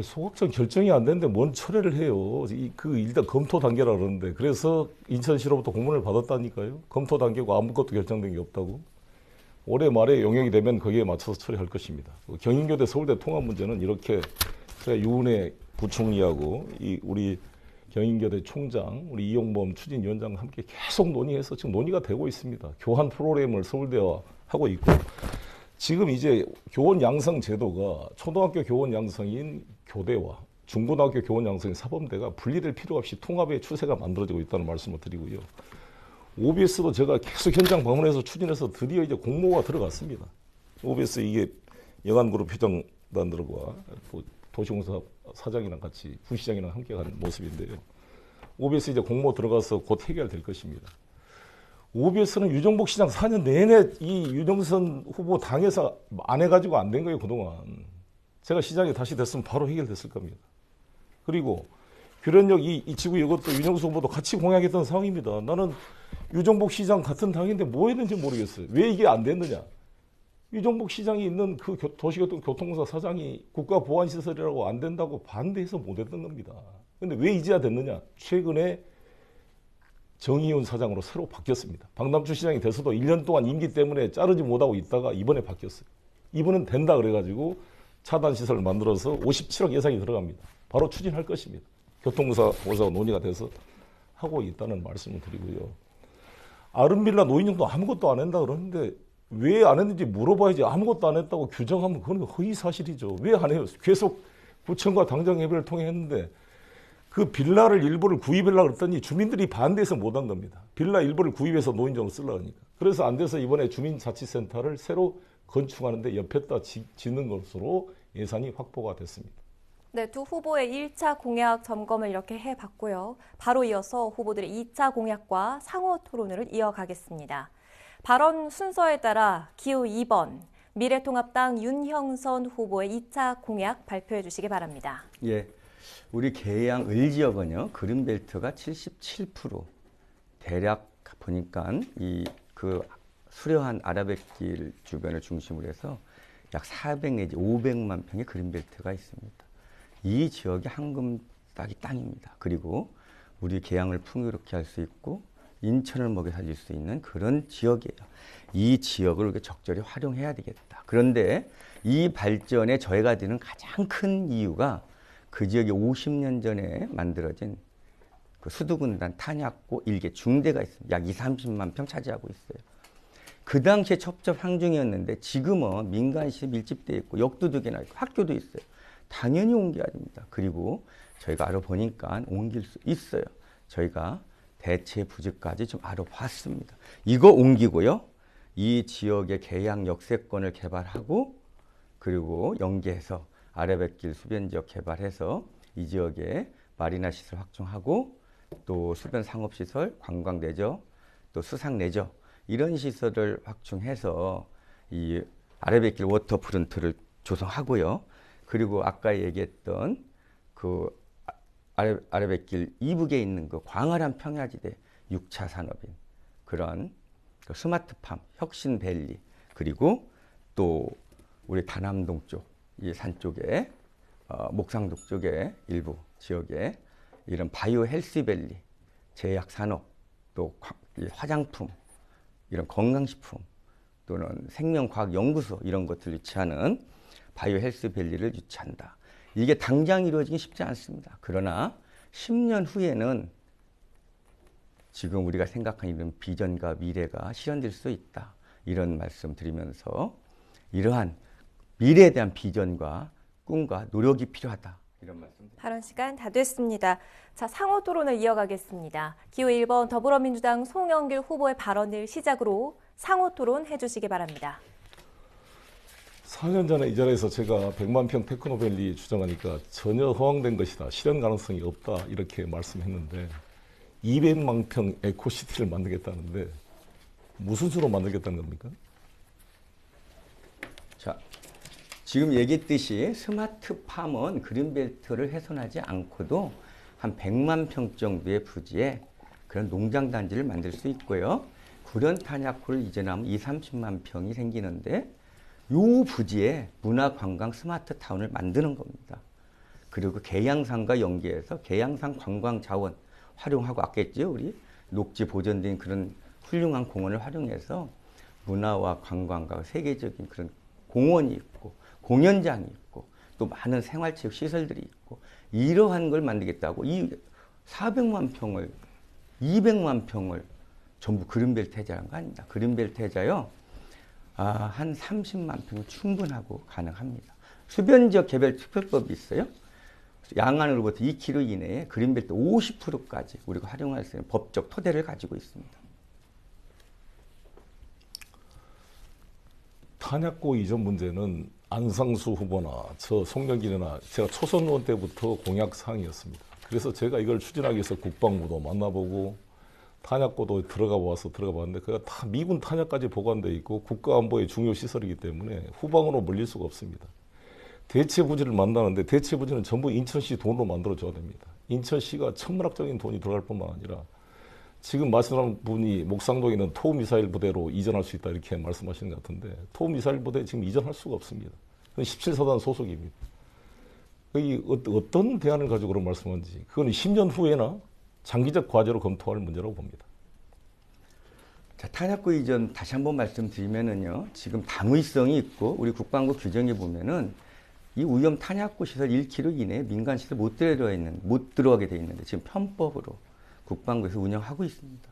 아니, 소극적 결정이 안 되는데 뭔 철회를 해요. 일단 검토 단계라 그러는데 그래서 인천시로부터 공문을 받았다니까요. 검토 단계고 아무것도 결정된 게 없다고. 올해 말에 용역이 되면 거기에 맞춰서 처리할 것입니다. 경인교대 서울대 통합 문제는 이렇게 제가 유은혜 부총리하고 우리 경인교대 총장, 우리 이용범 추진위원장과 함께 계속 논의해서 지금 논의가 되고 있습니다. 교환 프로그램을 서울대와 하고 있고 지금 이제 교원 양성 제도가 초등학교 교원 양성인 교대와 중고등학교 교원 양성인 사범대가 분리될 필요 없이 통합의 추세가 만들어지고 있다는 말씀을 드리고요. OBS도 제가 계속 현장 방문해서 추진해서 드디어 이제 공모가 들어갔습니다. OBS 이게 영안그룹 회장단들과 도시공사 사장이랑 같이 부시장이랑 함께 간 모습인데요. OBS 이제 공모 들어가서 곧 해결될 것입니다. OBS는 유정복 시장 4년 내내 이 윤영선 후보 당에서 안 해가지고 안 된 거예요, 그동안. 제가 시장이 다시 됐으면 바로 해결됐을 겁니다. 그리고 규련역 이 지구 이것도 윤영수 후보도 같이 공약했던 상황입니다. 나는 유정복 시장 같은 당인데 뭐 했는지 모르겠어요. 왜 이게 안 됐느냐. 유정복 시장이 있는 그 도시교통사 사장이 국가보안시설이라고 안 된다고 반대해서 못 했던 겁니다. 근데 왜 이제야 됐느냐. 최근에 정의훈 사장으로 새로 바뀌었습니다. 박남춘 시장이 돼서도 1년 동안 임기 때문에 자르지 못하고 있다가 이번에 바뀌었어요. 이번엔 된다 그래가지고 차단시설을 만들어서 57억 예산이 들어갑니다. 바로 추진할 것입니다. 교통공사 논의가 돼서 하고 있다는 말씀을 드리고요. 아름빌라 노인정도 아무것도 안 한다 그러는데 왜 안 했는지 물어봐야지. 아무것도 안 했다고 규정하면 그건 허위사실이죠. 왜 안 해요? 계속 구청과 당정협의를 통해 했는데 그 빌라를 일부를 구입하려고 그랬더니 주민들이 반대해서 못한 겁니다. 빌라 일부를 구입해서 노인정으로 쓰려고 하니까. 그래서 안 돼서 이번에 주민자치센터를 새로 건축하는데 옆에다 짓는 것으로 예산이 확보가 됐습니다. 네, 두 후보의 1차 공약 점검을 이렇게 해봤고요. 바로 이어서 후보들의 2차 공약과 상호 토론을 이어가겠습니다. 발언 순서에 따라 기호 2번 미래통합당 윤형선 후보의 2차 공약 발표해 주시기 바랍니다. 예, 우리 계양 을지역은요 그린벨트가 77% 대략 보니까 그 수려한 아라뱃길 주변을 중심으로 해서 약 400 내지 500만 평의 그린벨트가 있습니다. 이 지역이 황금딱이 땅입니다. 그리고 우리 계양을 풍요롭게 할 수 있고 인천을 먹여 살릴 수 있는 그런 지역이에요. 이 지역을 우리가 적절히 활용해야 되겠다. 그런데 이 발전에 저해가 되는 가장 큰 이유가 그 지역에 50년 전에 만들어진 그 수도군단 탄약고 일개 중대가 있습니다. 약 30만 평 차지하고 있어요. 그 당시에 첩첩 항중이었는데 지금은 민간시 밀집되어 있고 역도 2개나 있고 학교도 있어요. 당연히 옮겨야 됩니다. 그리고 저희가 알아보니까 옮길 수 있어요. 저희가 대체 부지까지 좀 알아봤습니다. 이거 옮기고요. 이 지역의 계양 역세권을 개발하고 그리고 연계해서 아라뱃길 수변지역 개발해서 이 지역에 마리나 시설 확충하고 또 수변 상업시설, 관광 내저, 또 수상 내저 이런 시설을 확충해서 이 아라뱃길 워터프론트를 조성하고요. 그리고 아까 얘기했던 그 아라뱃길 이북에 있는 그 광활한 평야지대 6차 산업인 그런 그 스마트팜, 혁신밸리 그리고 또 우리 다남동 쪽, 이 산 쪽에 목상동 쪽에 일부 지역에 이런 바이오 헬스밸리, 제약산업, 또 화장품, 이런 건강식품 또는 생명과학연구소 이런 것들을 유치하는 바이오 헬스밸리를 유치한다. 이게 당장 이루어지기 쉽지 않습니다. 그러나 10년 후에는 지금 우리가 생각하는 이런 비전과 미래가 실현될 수 있다. 이런 말씀 드리면서 이러한 미래에 대한 비전과 꿈과 노력이 필요하다. 이런 말씀 드립니다. 발언 시간 다 됐습니다. 자, 상호 토론을 이어가겠습니다. 기호 1번 더불어민주당 송영길 후보의 발언을 시작으로 상호 토론 해주시기 바랍니다. 4년 전에 이 자리에서 제가 100만 평 테크노밸리 주장하니까 전혀 허황된 것이다. 실현 가능성이 없다. 이렇게 말씀했는데 200만 평 에코시티를 만들겠다는데 무슨 수로 만들겠다는 겁니까? 자, 지금 얘기했듯이 스마트팜은 그린벨트를 훼손하지 않고도 한 100만 평 정도의 부지에 그런 농장단지를 만들 수 있고요. 구련탄약호를 이전하면 30만 평이 생기는데 요 부지에 문화관광 스마트타운을 만드는 겁니다. 그리고 계양산과 연계해서 계양산 관광 자원 활용하고 왔겠죠. 우리 녹지 보존된 그런 훌륭한 공원을 활용해서 문화와 관광과 세계적인 그런 공원이 있고 공연장이 있고 또 많은 생활체육 시설들이 있고 이러한 걸 만들겠다고 이 400만 평을 200만 평을 전부 그린벨트 해자란 거 아닙니다. 그린벨트 해자요. 한 30만 평은 충분하고 가능합니다. 수변지역 개별 특별법이 있어요. 양안으로부터 2km 이내에 그린벨트 50%까지 우리가 활용할 수 있는 법적 토대를 가지고 있습니다. 탄약고 이전 문제는 안상수 후보나 저 송영길이나 제가 초선 의원 때부터 공약 사항이었습니다. 그래서 제가 이걸 추진하기 위해서 국방부도 만나보고 탄약고도 들어가 봤는데 그가 다 미군 탄약까지 보관되어 있고 국가안보의 중요 시설이기 때문에 후방으로 몰릴 수가 없습니다. 대체 부지를 만나는데 대체 부지는 전부 인천시 돈으로 만들어줘야 됩니다. 인천시가 천문학적인 돈이 들어갈 뿐만 아니라 지금 말씀하신 분이 목상동에 있는 토미사일 부대로 이전할 수 있다 이렇게 말씀하시는 것 같은데 토미사일 부대 지금 이전할 수가 없습니다. 그건 17사단 소속입니다. 이 어떤 대안을 가지고 그런 말씀하는지 그건 10년 후에나 장기적 과제로 검토할 문제라고 봅니다. 자, 탄약고 이전 다시 한번 말씀드리면은요. 지금 당위성이 있고 우리 국방부 규정에 보면은 이 우염 탄약고 시설 1km 이내에 민간 시설 못 들어가게 돼 있는데 지금 편법으로 국방부에서 운영하고 있습니다.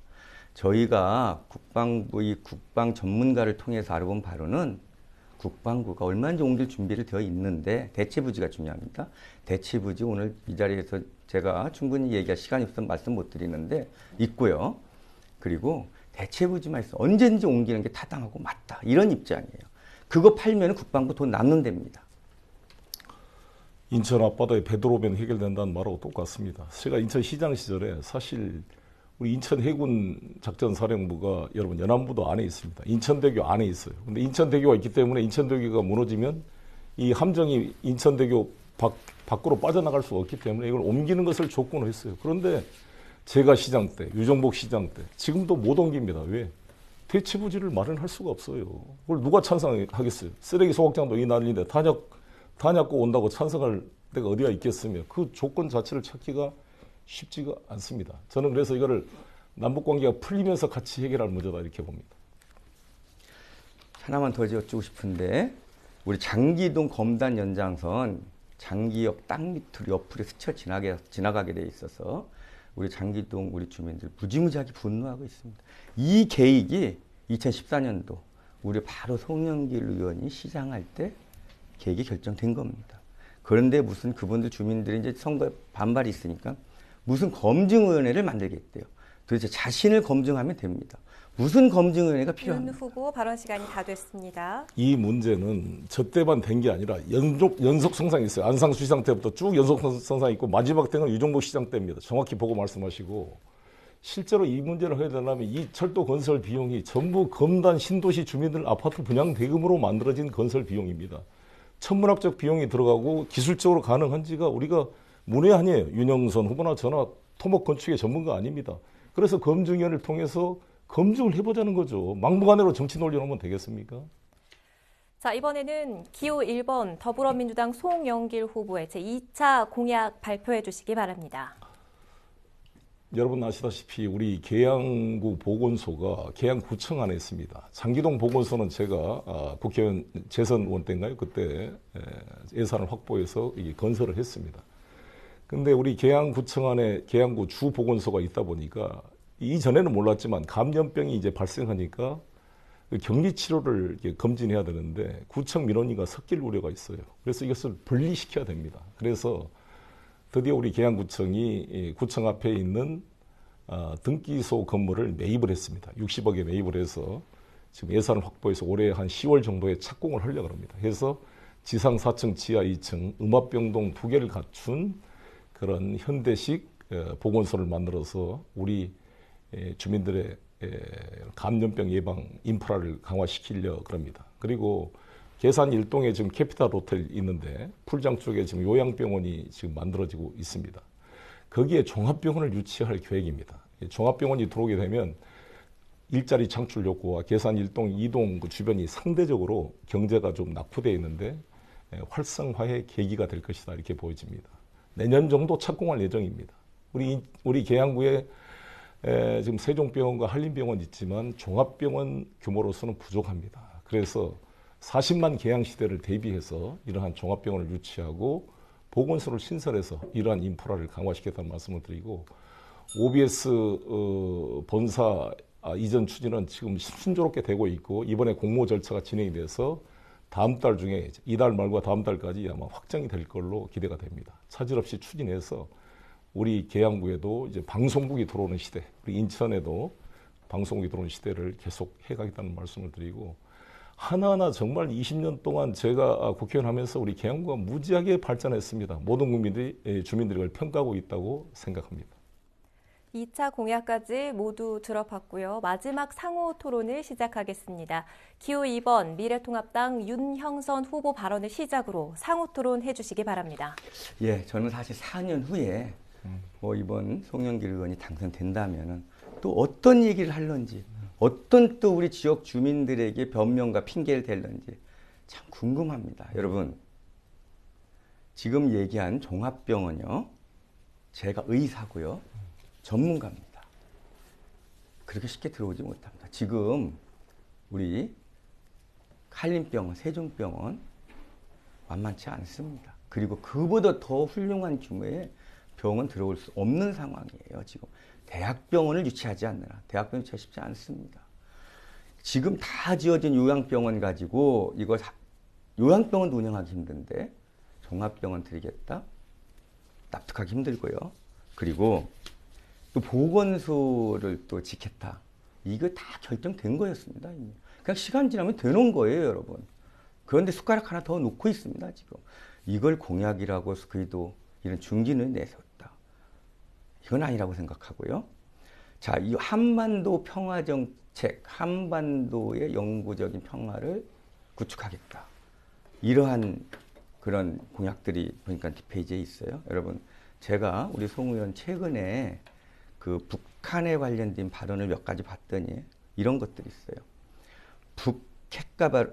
저희가 국방부의 국방 전문가를 통해서 알아본 바로는 국방부가 얼마든지 옮길 준비를 되어 있는데 대체 부지가 중요합니다. 대체 부지 오늘 이 자리에서 제가 충분히 얘기할 시간이 없어서 말씀 못 드리는데 있고요. 그리고 대체 부지만 있어 언제든지 옮기는 게 타당하고 맞다. 이런 입장이에요. 그거 팔면 국방부 돈 남는 데입니다. 인천 앞바다에 배들 오면 해결된다는 말하고 똑같습니다. 제가 인천시장 시절에 사실 우리 인천 해군 작전사령부가 여러분 연안부도 안에 있습니다. 인천대교 안에 있어요. 근데 인천대교가 있기 때문에 인천대교가 무너지면 이 함정이 인천대교 밖으로 빠져나갈 수 없기 때문에 이걸 옮기는 것을 조건으로 했어요. 그런데 제가 시장 때, 유정복 시장 때 지금도 못 옮깁니다. 왜? 대체 부지를 마련할 수가 없어요. 그걸 누가 찬성하겠어요? 쓰레기 소각장도 이 난리인데 탄약고 온다고 찬성할 데가 어디가 있겠으며 그 조건 자체를 찾기가 쉽지가 않습니다. 저는 그래서 이거를 남북관계가 풀리면서 같이 해결할 문제다 이렇게 봅니다. 하나만 더 여쭈고 싶은데 우리 장기동 검단 연장선 장기역 땅 밑으로 옆으로 스쳐 지나가게 돼 있어서 우리 장기동 우리 주민들 무지무지하게 분노하고 있습니다. 이 계획이 2014년도 우리 바로 송영길 의원이 시장할 때 계획이 결정된 겁니다. 그런데 무슨 그분들 주민들이 이제 선거에 반발이 있으니까 무슨 검증위원회를 만들겠대요. 도대체 자신을 검증하면 됩니다. 무슨 검증위원회가 윤 필요합니까? 후보 발언 시간이 다 됐습니다. 이 문제는 저 때만 된 게 아니라 연속 성상이 있어요. 안상수 시장 때부터 쭉 연속 성상이 있고 마지막 때는 유정복 시장 때입니다. 정확히 보고 말씀하시고 실제로 이 문제를 해야 되려면 이 철도 건설 비용이 전부 검단 신도시 주민들 아파트 분양 대금으로 만들어진 건설 비용입니다. 천문학적 비용이 들어가고 기술적으로 가능한지가 우리가 문외한이에요. 윤영선 후보나 저나 토목 건축의 전문가 아닙니다. 그래서 검증위원회를 통해서 검증을 해보자는 거죠. 막무가내로 정치 논리하면 되겠습니까? 자, 이번에는 기호 1번 더불어민주당 송영길 후보의 제2차 공약 발표해 주시기 바랍니다. 여러분 아시다시피 우리 계양구 보건소가 계양구청 안에 있습니다. 장기동 보건소는 제가 국회의원 재선 의원 때인가요? 그때 예산을 확보해서 건설을 했습니다. 근데 우리 계양구청 안에 계양구 주 보건소가 있다 보니까 이전에는 몰랐지만 감염병이 이제 발생하니까 격리 치료를 검진해야 되는데 구청 민원인과 섞일 우려가 있어요. 그래서 이것을 분리시켜야 됩니다. 그래서 드디어 우리 계양구청이 구청 앞에 있는 등기소 건물을 매입을 했습니다. 60억에 매입을 해서 지금 예산을 확보해서 올해 한 10월 정도에 착공을 하려고 합니다. 해서 지상 4층, 지하 2층, 음압병동 2개를 갖춘 그런 현대식 보건소를 만들어서 우리 주민들의 감염병 예방 인프라를 강화시키려 합니다. 그리고 계산 일동에 지금 캐피탈 호텔 있는데 풀장 쪽에 지금 요양병원이 지금 만들어지고 있습니다. 거기에 종합병원을 유치할 계획입니다. 종합병원이 들어오게 되면 일자리 창출 욕구와 계산 일동, 이동 그 주변이 상대적으로 경제가 좀 낙후되어 있는데 활성화의 계기가 될 것이다 이렇게 보여집니다. 내년 정도 착공할 예정입니다. 우리 계양구에 지금 세종병원과 한림병원 있지만 종합병원 규모로서는 부족합니다. 그래서 40만 계양 시대를 대비해서 이러한 종합병원을 유치하고 보건소를 신설해서 이러한 인프라를 강화시켰다는 말씀을 드리고 OBS 본사 이전 추진은 지금 순조롭게 되고 있고 이번에 공모 절차가 진행이 돼서 다음 달 중에 이달 말과 다음 달까지 아마 확정이 될 걸로 기대가 됩니다. 차질 없이 추진해서 우리 계양구에도 이제 방송국이 들어오는 시대, 우리 인천에도 방송국이 들어오는 시대를 계속 해가겠다는 말씀을 드리고 하나하나 정말 20년 동안 제가 국회의원 하면서 우리 계양구가 무지하게 발전했습니다. 모든 국민들이 주민들이 그걸 평가하고 있다고 생각합니다. 2차 공약까지 모두 들어봤고요. 마지막 상호 토론을 시작하겠습니다. 기호 2번 미래통합당 윤형선 후보 발언을 시작으로 상호 토론 해주시기 바랍니다. 예, 저는 사실 4년 후에 이번 송영길 의원이 당선된다면은 또 어떤 얘기를 할런지, 어떤 또 우리 지역 주민들에게 변명과 핑계를 댈런지 참 궁금합니다. 여러분, 지금 얘기한 종합병원요, 제가 의사고요, 전문가입니다. 그렇게 쉽게 들어오지 못합니다. 지금 우리 한림병원, 세종병원 만만치 않습니다. 그리고 그보다 더 훌륭한 규모의 병원 들어올 수 없는 상황이에요. 지금 대학병원을 유치하지 않느라 대학병원 유치하기 쉽지 않습니다. 지금 다 지어진 요양병원 가지고 요양병원 운영하기 힘든데 종합병원 드리겠다? 납득하기 힘들고요. 그리고 또 보건소를 또 짓겠다. 이거 다 결정된 거였습니다. 이미. 그냥 시간 지나면 되는 거예요, 여러분. 그런데 숟가락 하나 더 놓고 있습니다, 지금. 이걸 공약이라고 해서 그래도 이런 중진을 내세웠다. 이건 아니라고 생각하고요. 자, 이 한반도 평화정책, 한반도의 영구적인 평화를 구축하겠다. 이러한 그런 공약들이 보니까 뒷페이지에 있어요. 여러분, 제가 우리 송 의원 최근에 그 북한에 관련된 발언을 몇 가지 봤더니 이런 것들이 있어요.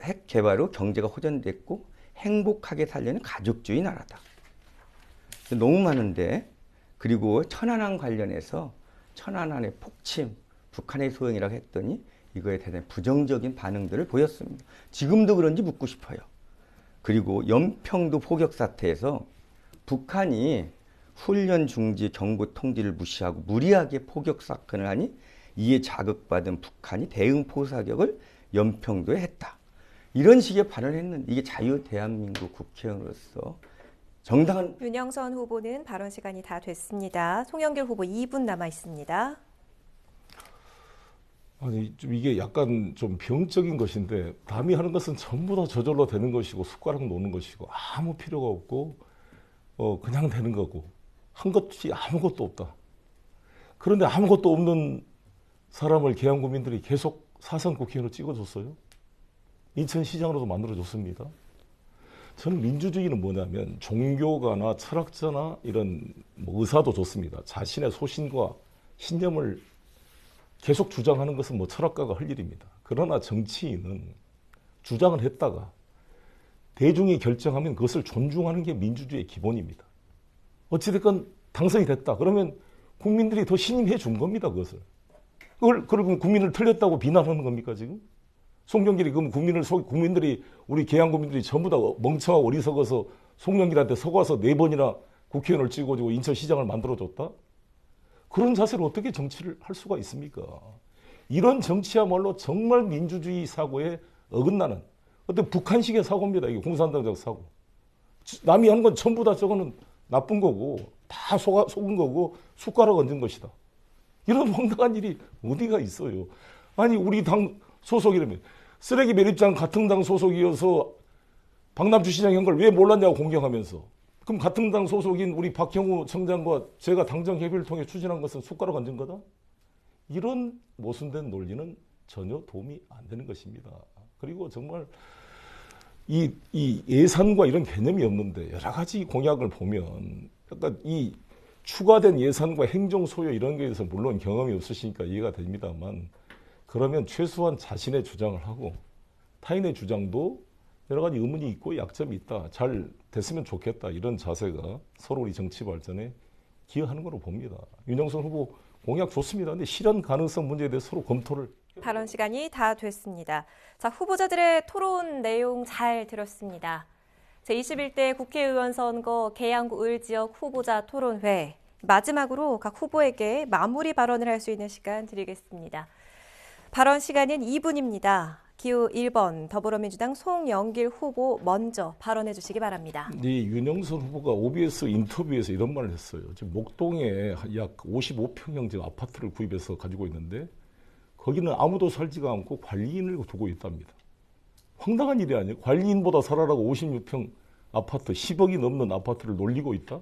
핵 개발 후 경제가 호전됐고 행복하게 살려는 가족주의 나라다. 너무 많은데, 그리고 천안함 관련해서 천안함의 폭침, 북한의 소행이라고 했더니 이거에 대한 부정적인 반응들을 보였습니다. 지금도 그런지 묻고 싶어요. 그리고 연평도 포격 사태에서 북한이 훈련 중지 경보 통지를 무시하고 무리하게 포격 사건을 하니 이에 자극받은 북한이 대응 포사격을 연평도에 했다. 이런 식의 발언을 했는데 이게 자유 대한민국 국회의원으로서 정당한. 윤형선 후보는 발언 시간이 다 됐습니다. 송영길 후보 2분 남아 있습니다. 아니, 좀 이게 약간 좀 병적인 것인데 남이 하는 것은 전부 다 저절로 되는 것이고 숟가락 놓는 것이고 아무 필요가 없고 그냥 되는 거고 한 것이 아무것도 없다. 그런데 아무것도 없는 사람을 계양구민들이 계속 사선 국회의원으로 찍어줬어요. 인천시장으로도 만들어줬습니다. 저는 민주주의는 뭐냐면 종교가나 철학자나 이런 의사도 좋습니다. 자신의 소신과 신념을 계속 주장하는 것은 철학가가 할 일입니다. 그러나 정치인은 주장을 했다가 대중이 결정하면 그것을 존중하는 게 민주주의의 기본입니다. 어찌됐건 당선이 됐다. 그러면 국민들이 더 신임해 준 겁니다. 그걸 그럼 국민을 틀렸다고 비난하는 겁니까 지금? 송영길이 그럼 국민들이 우리 계양 국민들이 전부 다 멍청하고 어리석어서 송영길한테 속아서 4번이나 국회의원을 찍어주고 인천시장을 만들어줬다? 그런 자세로 어떻게 정치를 할 수가 있습니까? 이런 정치야말로 정말 민주주의 사고에 어긋나는 어떤 북한식의 사고입니다. 이게 공산당적 사고. 남이 한 건 전부 다 저거는 나쁜 거고 다 속은 거고 숟가락 얹은 것이다. 이런 황당한 일이 어디가 있어요. 아니 우리 당 소속이라면 쓰레기 매립장 같은 당 소속이어서 박남주 시장이 한 걸 왜 몰랐냐고 공격하면서 그럼 같은 당 소속인 우리 박형우 청장과 제가 당정 협의를 통해 추진한 것은 숟가락 얹은 거다? 이런 모순된 논리는 전혀 도움이 안 되는 것입니다. 그리고 정말 이 예산과 이런 개념이 없는데 여러 가지 공약을 보면 약간 이 추가된 예산과 행정 소요 이런 거에 대해서 물론 경험이 없으시니까 이해가 됩니다만 그러면 최소한 자신의 주장을 하고 타인의 주장도 여러 가지 의문이 있고 약점이 있다. 잘 됐으면 좋겠다. 이런 자세가 서로 우리 정치 발전에 기여하는 거로 봅니다. 윤영선 후보 공약 좋습니다. 근데 실현 가능성 문제에 대해서 서로 검토를. 발언 시간이 다 됐습니다. 자, 후보자들의 토론 내용 잘 들었습니다. 제21대 국회의원 선거 계양구 을지역 후보자 토론회. 마지막으로 각 후보에게 마무리 발언을 할 수 있는 시간 드리겠습니다. 발언 시간은 2분입니다. 기호 1번 더불어민주당 송영길 후보 먼저 발언해 주시기 바랍니다. 윤영선 후보가 OBS 인터뷰에서 이런 말을 했어요. 지금 목동에 약 55평형 지금 아파트를 구입해서 가지고 있는데 거기는 아무도 살지가 않고 관리인을 두고 있답니다. 황당한 일이 아니에요. 관리인보다 살아라고 56평 아파트, 10억이 넘는 아파트를 놀리고 있다?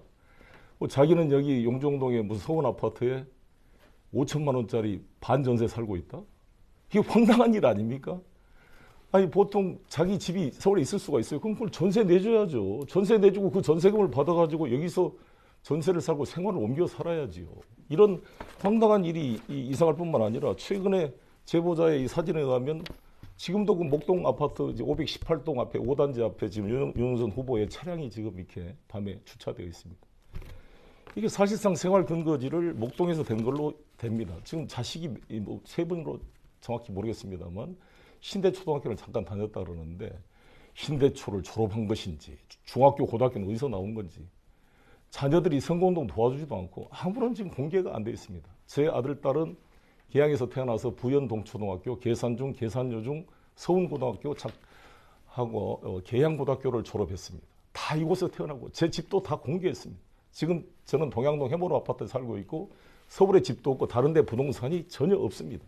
자기는 여기 용종동에 무슨 서원 아파트에 5천만 원짜리 반전세 살고 있다? 이게 황당한 일 아닙니까? 아니 보통 자기 집이 서울에 있을 수가 있어요. 그럼 그걸 전세 내줘야죠. 전세 내주고 그 전세금을 받아가지고 여기서 전세를 살고 생활을 옮겨 살아야지요. 이런 황당한 일이 이상할 뿐만 아니라 최근에 제보자의 이 사진에 의하면 지금도 그 목동 아파트 이제 518동 앞에 5단지 앞에 지금 윤영선 후보의 차량이 지금 이렇게 밤에 주차되어 있습니다. 이게 사실상 생활 근거지를 목동에서 된 걸로 됩니다. 지금 자식이 뭐 세 분으로 정확히 모르겠습니다만 신대초등학교를 잠깐 다녔다 그러는데 신대초를 졸업한 것인지 중학교 고등학교는 어디서 나온 건지 자녀들이 선거운동 도와주지도 않고 아무런 지금 공개가 안 돼 있습니다. 제 아들 딸은 계양에서 태어나서 부연동초등학교, 계산중, 계산여중, 서운고등학교 하고 계양고등학교를 졸업했습니다. 다 이곳에서 태어나고 제 집도 다 공개했습니다. 지금 저는 동양동 해모로 아파트에 살고 있고 서울에 집도 없고 다른 데 부동산이 전혀 없습니다.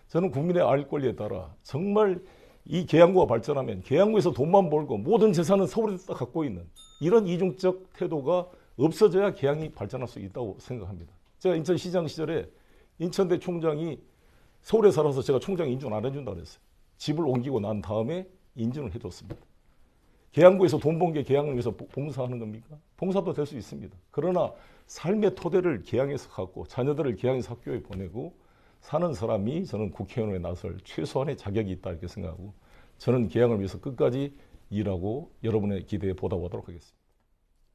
저는 국민의 알 권리에 따라 정말 이 계양구가 발전하면 계양구에서 돈만 벌고 모든 재산은 서울에서 갖고 있는 이런 이중적 태도가 없어져야 계양이 발전할 수 있다고 생각합니다. 제가 인천시장 시절에 인천대 총장이 서울에 살아서 제가 총장 인준 안 해준다고 그랬어요. 집을 옮기고 난 다음에 인준을 해줬습니다. 계양구에서 돈 번 게 계양을 위해서 봉사하는 겁니까? 봉사도 될 수 있습니다. 그러나 삶의 토대를 계양에서 갖고 자녀들을 계양에서 학교에 보내고 사는 사람이 저는 국회의원에 나설 최소한의 자격이 있다 이렇게 생각하고 저는 계양을 위해서 끝까지 일하고 여러분의 기대에 보답하도록 하겠습니다.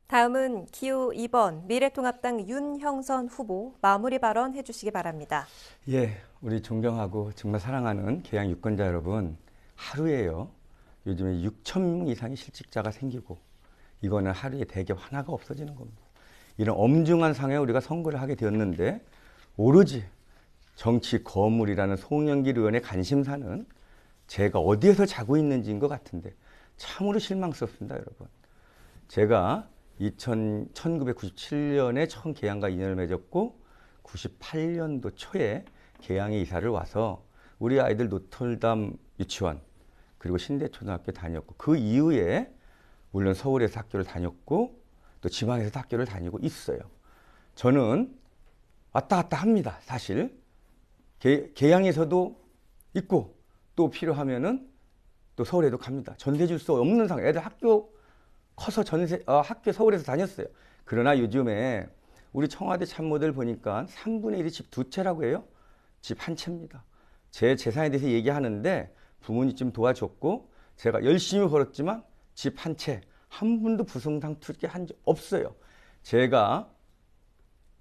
다음은 기호 2번 미래통합당 윤형선 후보 마무리 발언 해주시기 바랍니다. 예, 우리 존경하고 정말 사랑하는 계양 유권자 여러분, 하루에요. 요즘에 6천 명 이상의 실직자가 생기고 이거는 하루에 대기업 하나가 없어지는 겁니다. 이런 엄중한 상황에 우리가 선거를 하게 되었는데 오로지 정치 거물이라는 송영길 의원의 관심사는 제가 어디에서 자고 있는지인 것 같은데 참으로 실망스럽습니다, 여러분. 제가 1997년에 처음 계양과 인연을 맺었고 98년도 초에 계양에 이사를 와서 우리 아이들 노틀담 유치원 그리고 신대초등학교 다녔고 그 이후에 물론 서울에서 학교를 다녔고 또 지방에서 학교를 다니고 있어요. 저는 왔다 갔다 합니다. 사실 계양에서도 있고 또 필요하면은 또 서울에도 갑니다. 전세 줄 수 없는 상황. 애들 학교 커서 학교 서울에서 다녔어요. 그러나 요즘에 우리 청와대 참모들 보니까 3분의 1이 집 2채라고 해요. 집 1채입니다. 제 재산에 대해서 얘기하는데 부모님 좀 도와줬고 제가 열심히 벌었지만 집 1채 한 번도 부승상투기 한 적 없어요. 제가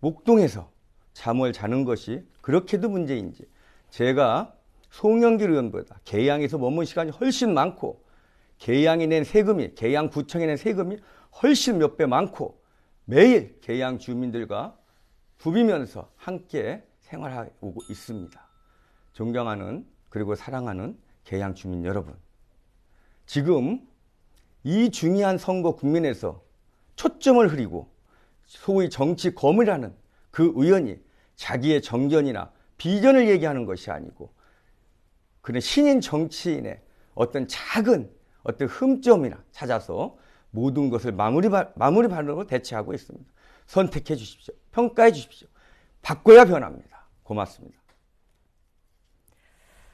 목동에서 잠을 자는 것이 그렇게도 문제인지 제가 송영길 의원보다 계양에서 머문 시간이 훨씬 많고 계양이 낸 세금이 계양구청이 낸 세금이 훨씬 몇 배 많고 매일 계양 주민들과 부비면서 함께 생활하고 있습니다. 존경하는 그리고 사랑하는 계양 주민 여러분, 지금 이 중요한 선거 국면에서 초점을 흐리고 소위 정치 거물이라는 그 의원이 자기의 정견이나 비전을 얘기하는 것이 아니고 그런 신인 정치인의 어떤 작은 어떤 흠점이나 찾아서 모든 것을 마무리 발언으로 대체하고 있습니다. 선택해 주십시오. 평가해 주십시오. 바꿔야 변합니다. 고맙습니다.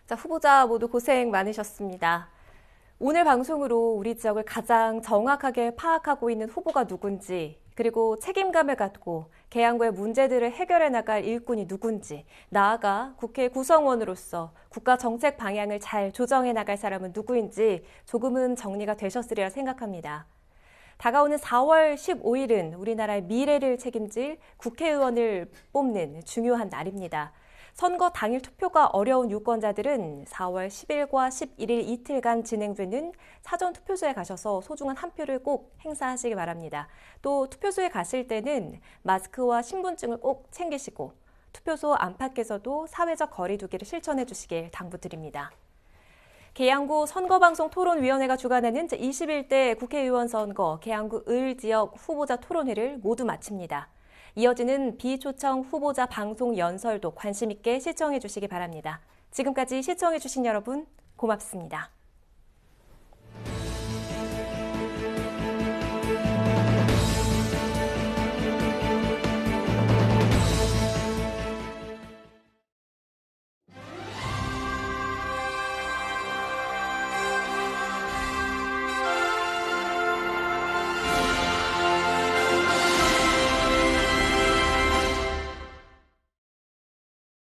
자, 후보자 모두 고생 많으셨습니다. 오늘 방송으로 우리 지역을 가장 정확하게 파악하고 있는 후보가 누군지 그리고 책임감을 갖고 계양구의 문제들을 해결해 나갈 일꾼이 누군지, 나아가 국회 구성원으로서 국가 정책 방향을 잘 조정해 나갈 사람은 누구인지 조금은 정리가 되셨으리라 생각합니다. 다가오는 4월 15일은 우리나라의 미래를 책임질 국회의원을 뽑는 중요한 날입니다. 선거 당일 투표가 어려운 유권자들은 4월 10일과 11일 이틀간 진행되는 사전 투표소에 가셔서 소중한 한 표를 꼭 행사하시기 바랍니다. 또 투표소에 가실 때는 마스크와 신분증을 꼭 챙기시고 투표소 안팎에서도 사회적 거리 두기를 실천해 주시길 당부드립니다. 계양구 선거방송토론위원회가 주관하는 제21대 국회의원 선거 계양구 을지역 후보자 토론회를 모두 마칩니다. 이어지는 비초청 후보자 방송 연설도 관심 있게 시청해 주시기 바랍니다. 지금까지 시청해 주신 여러분 고맙습니다.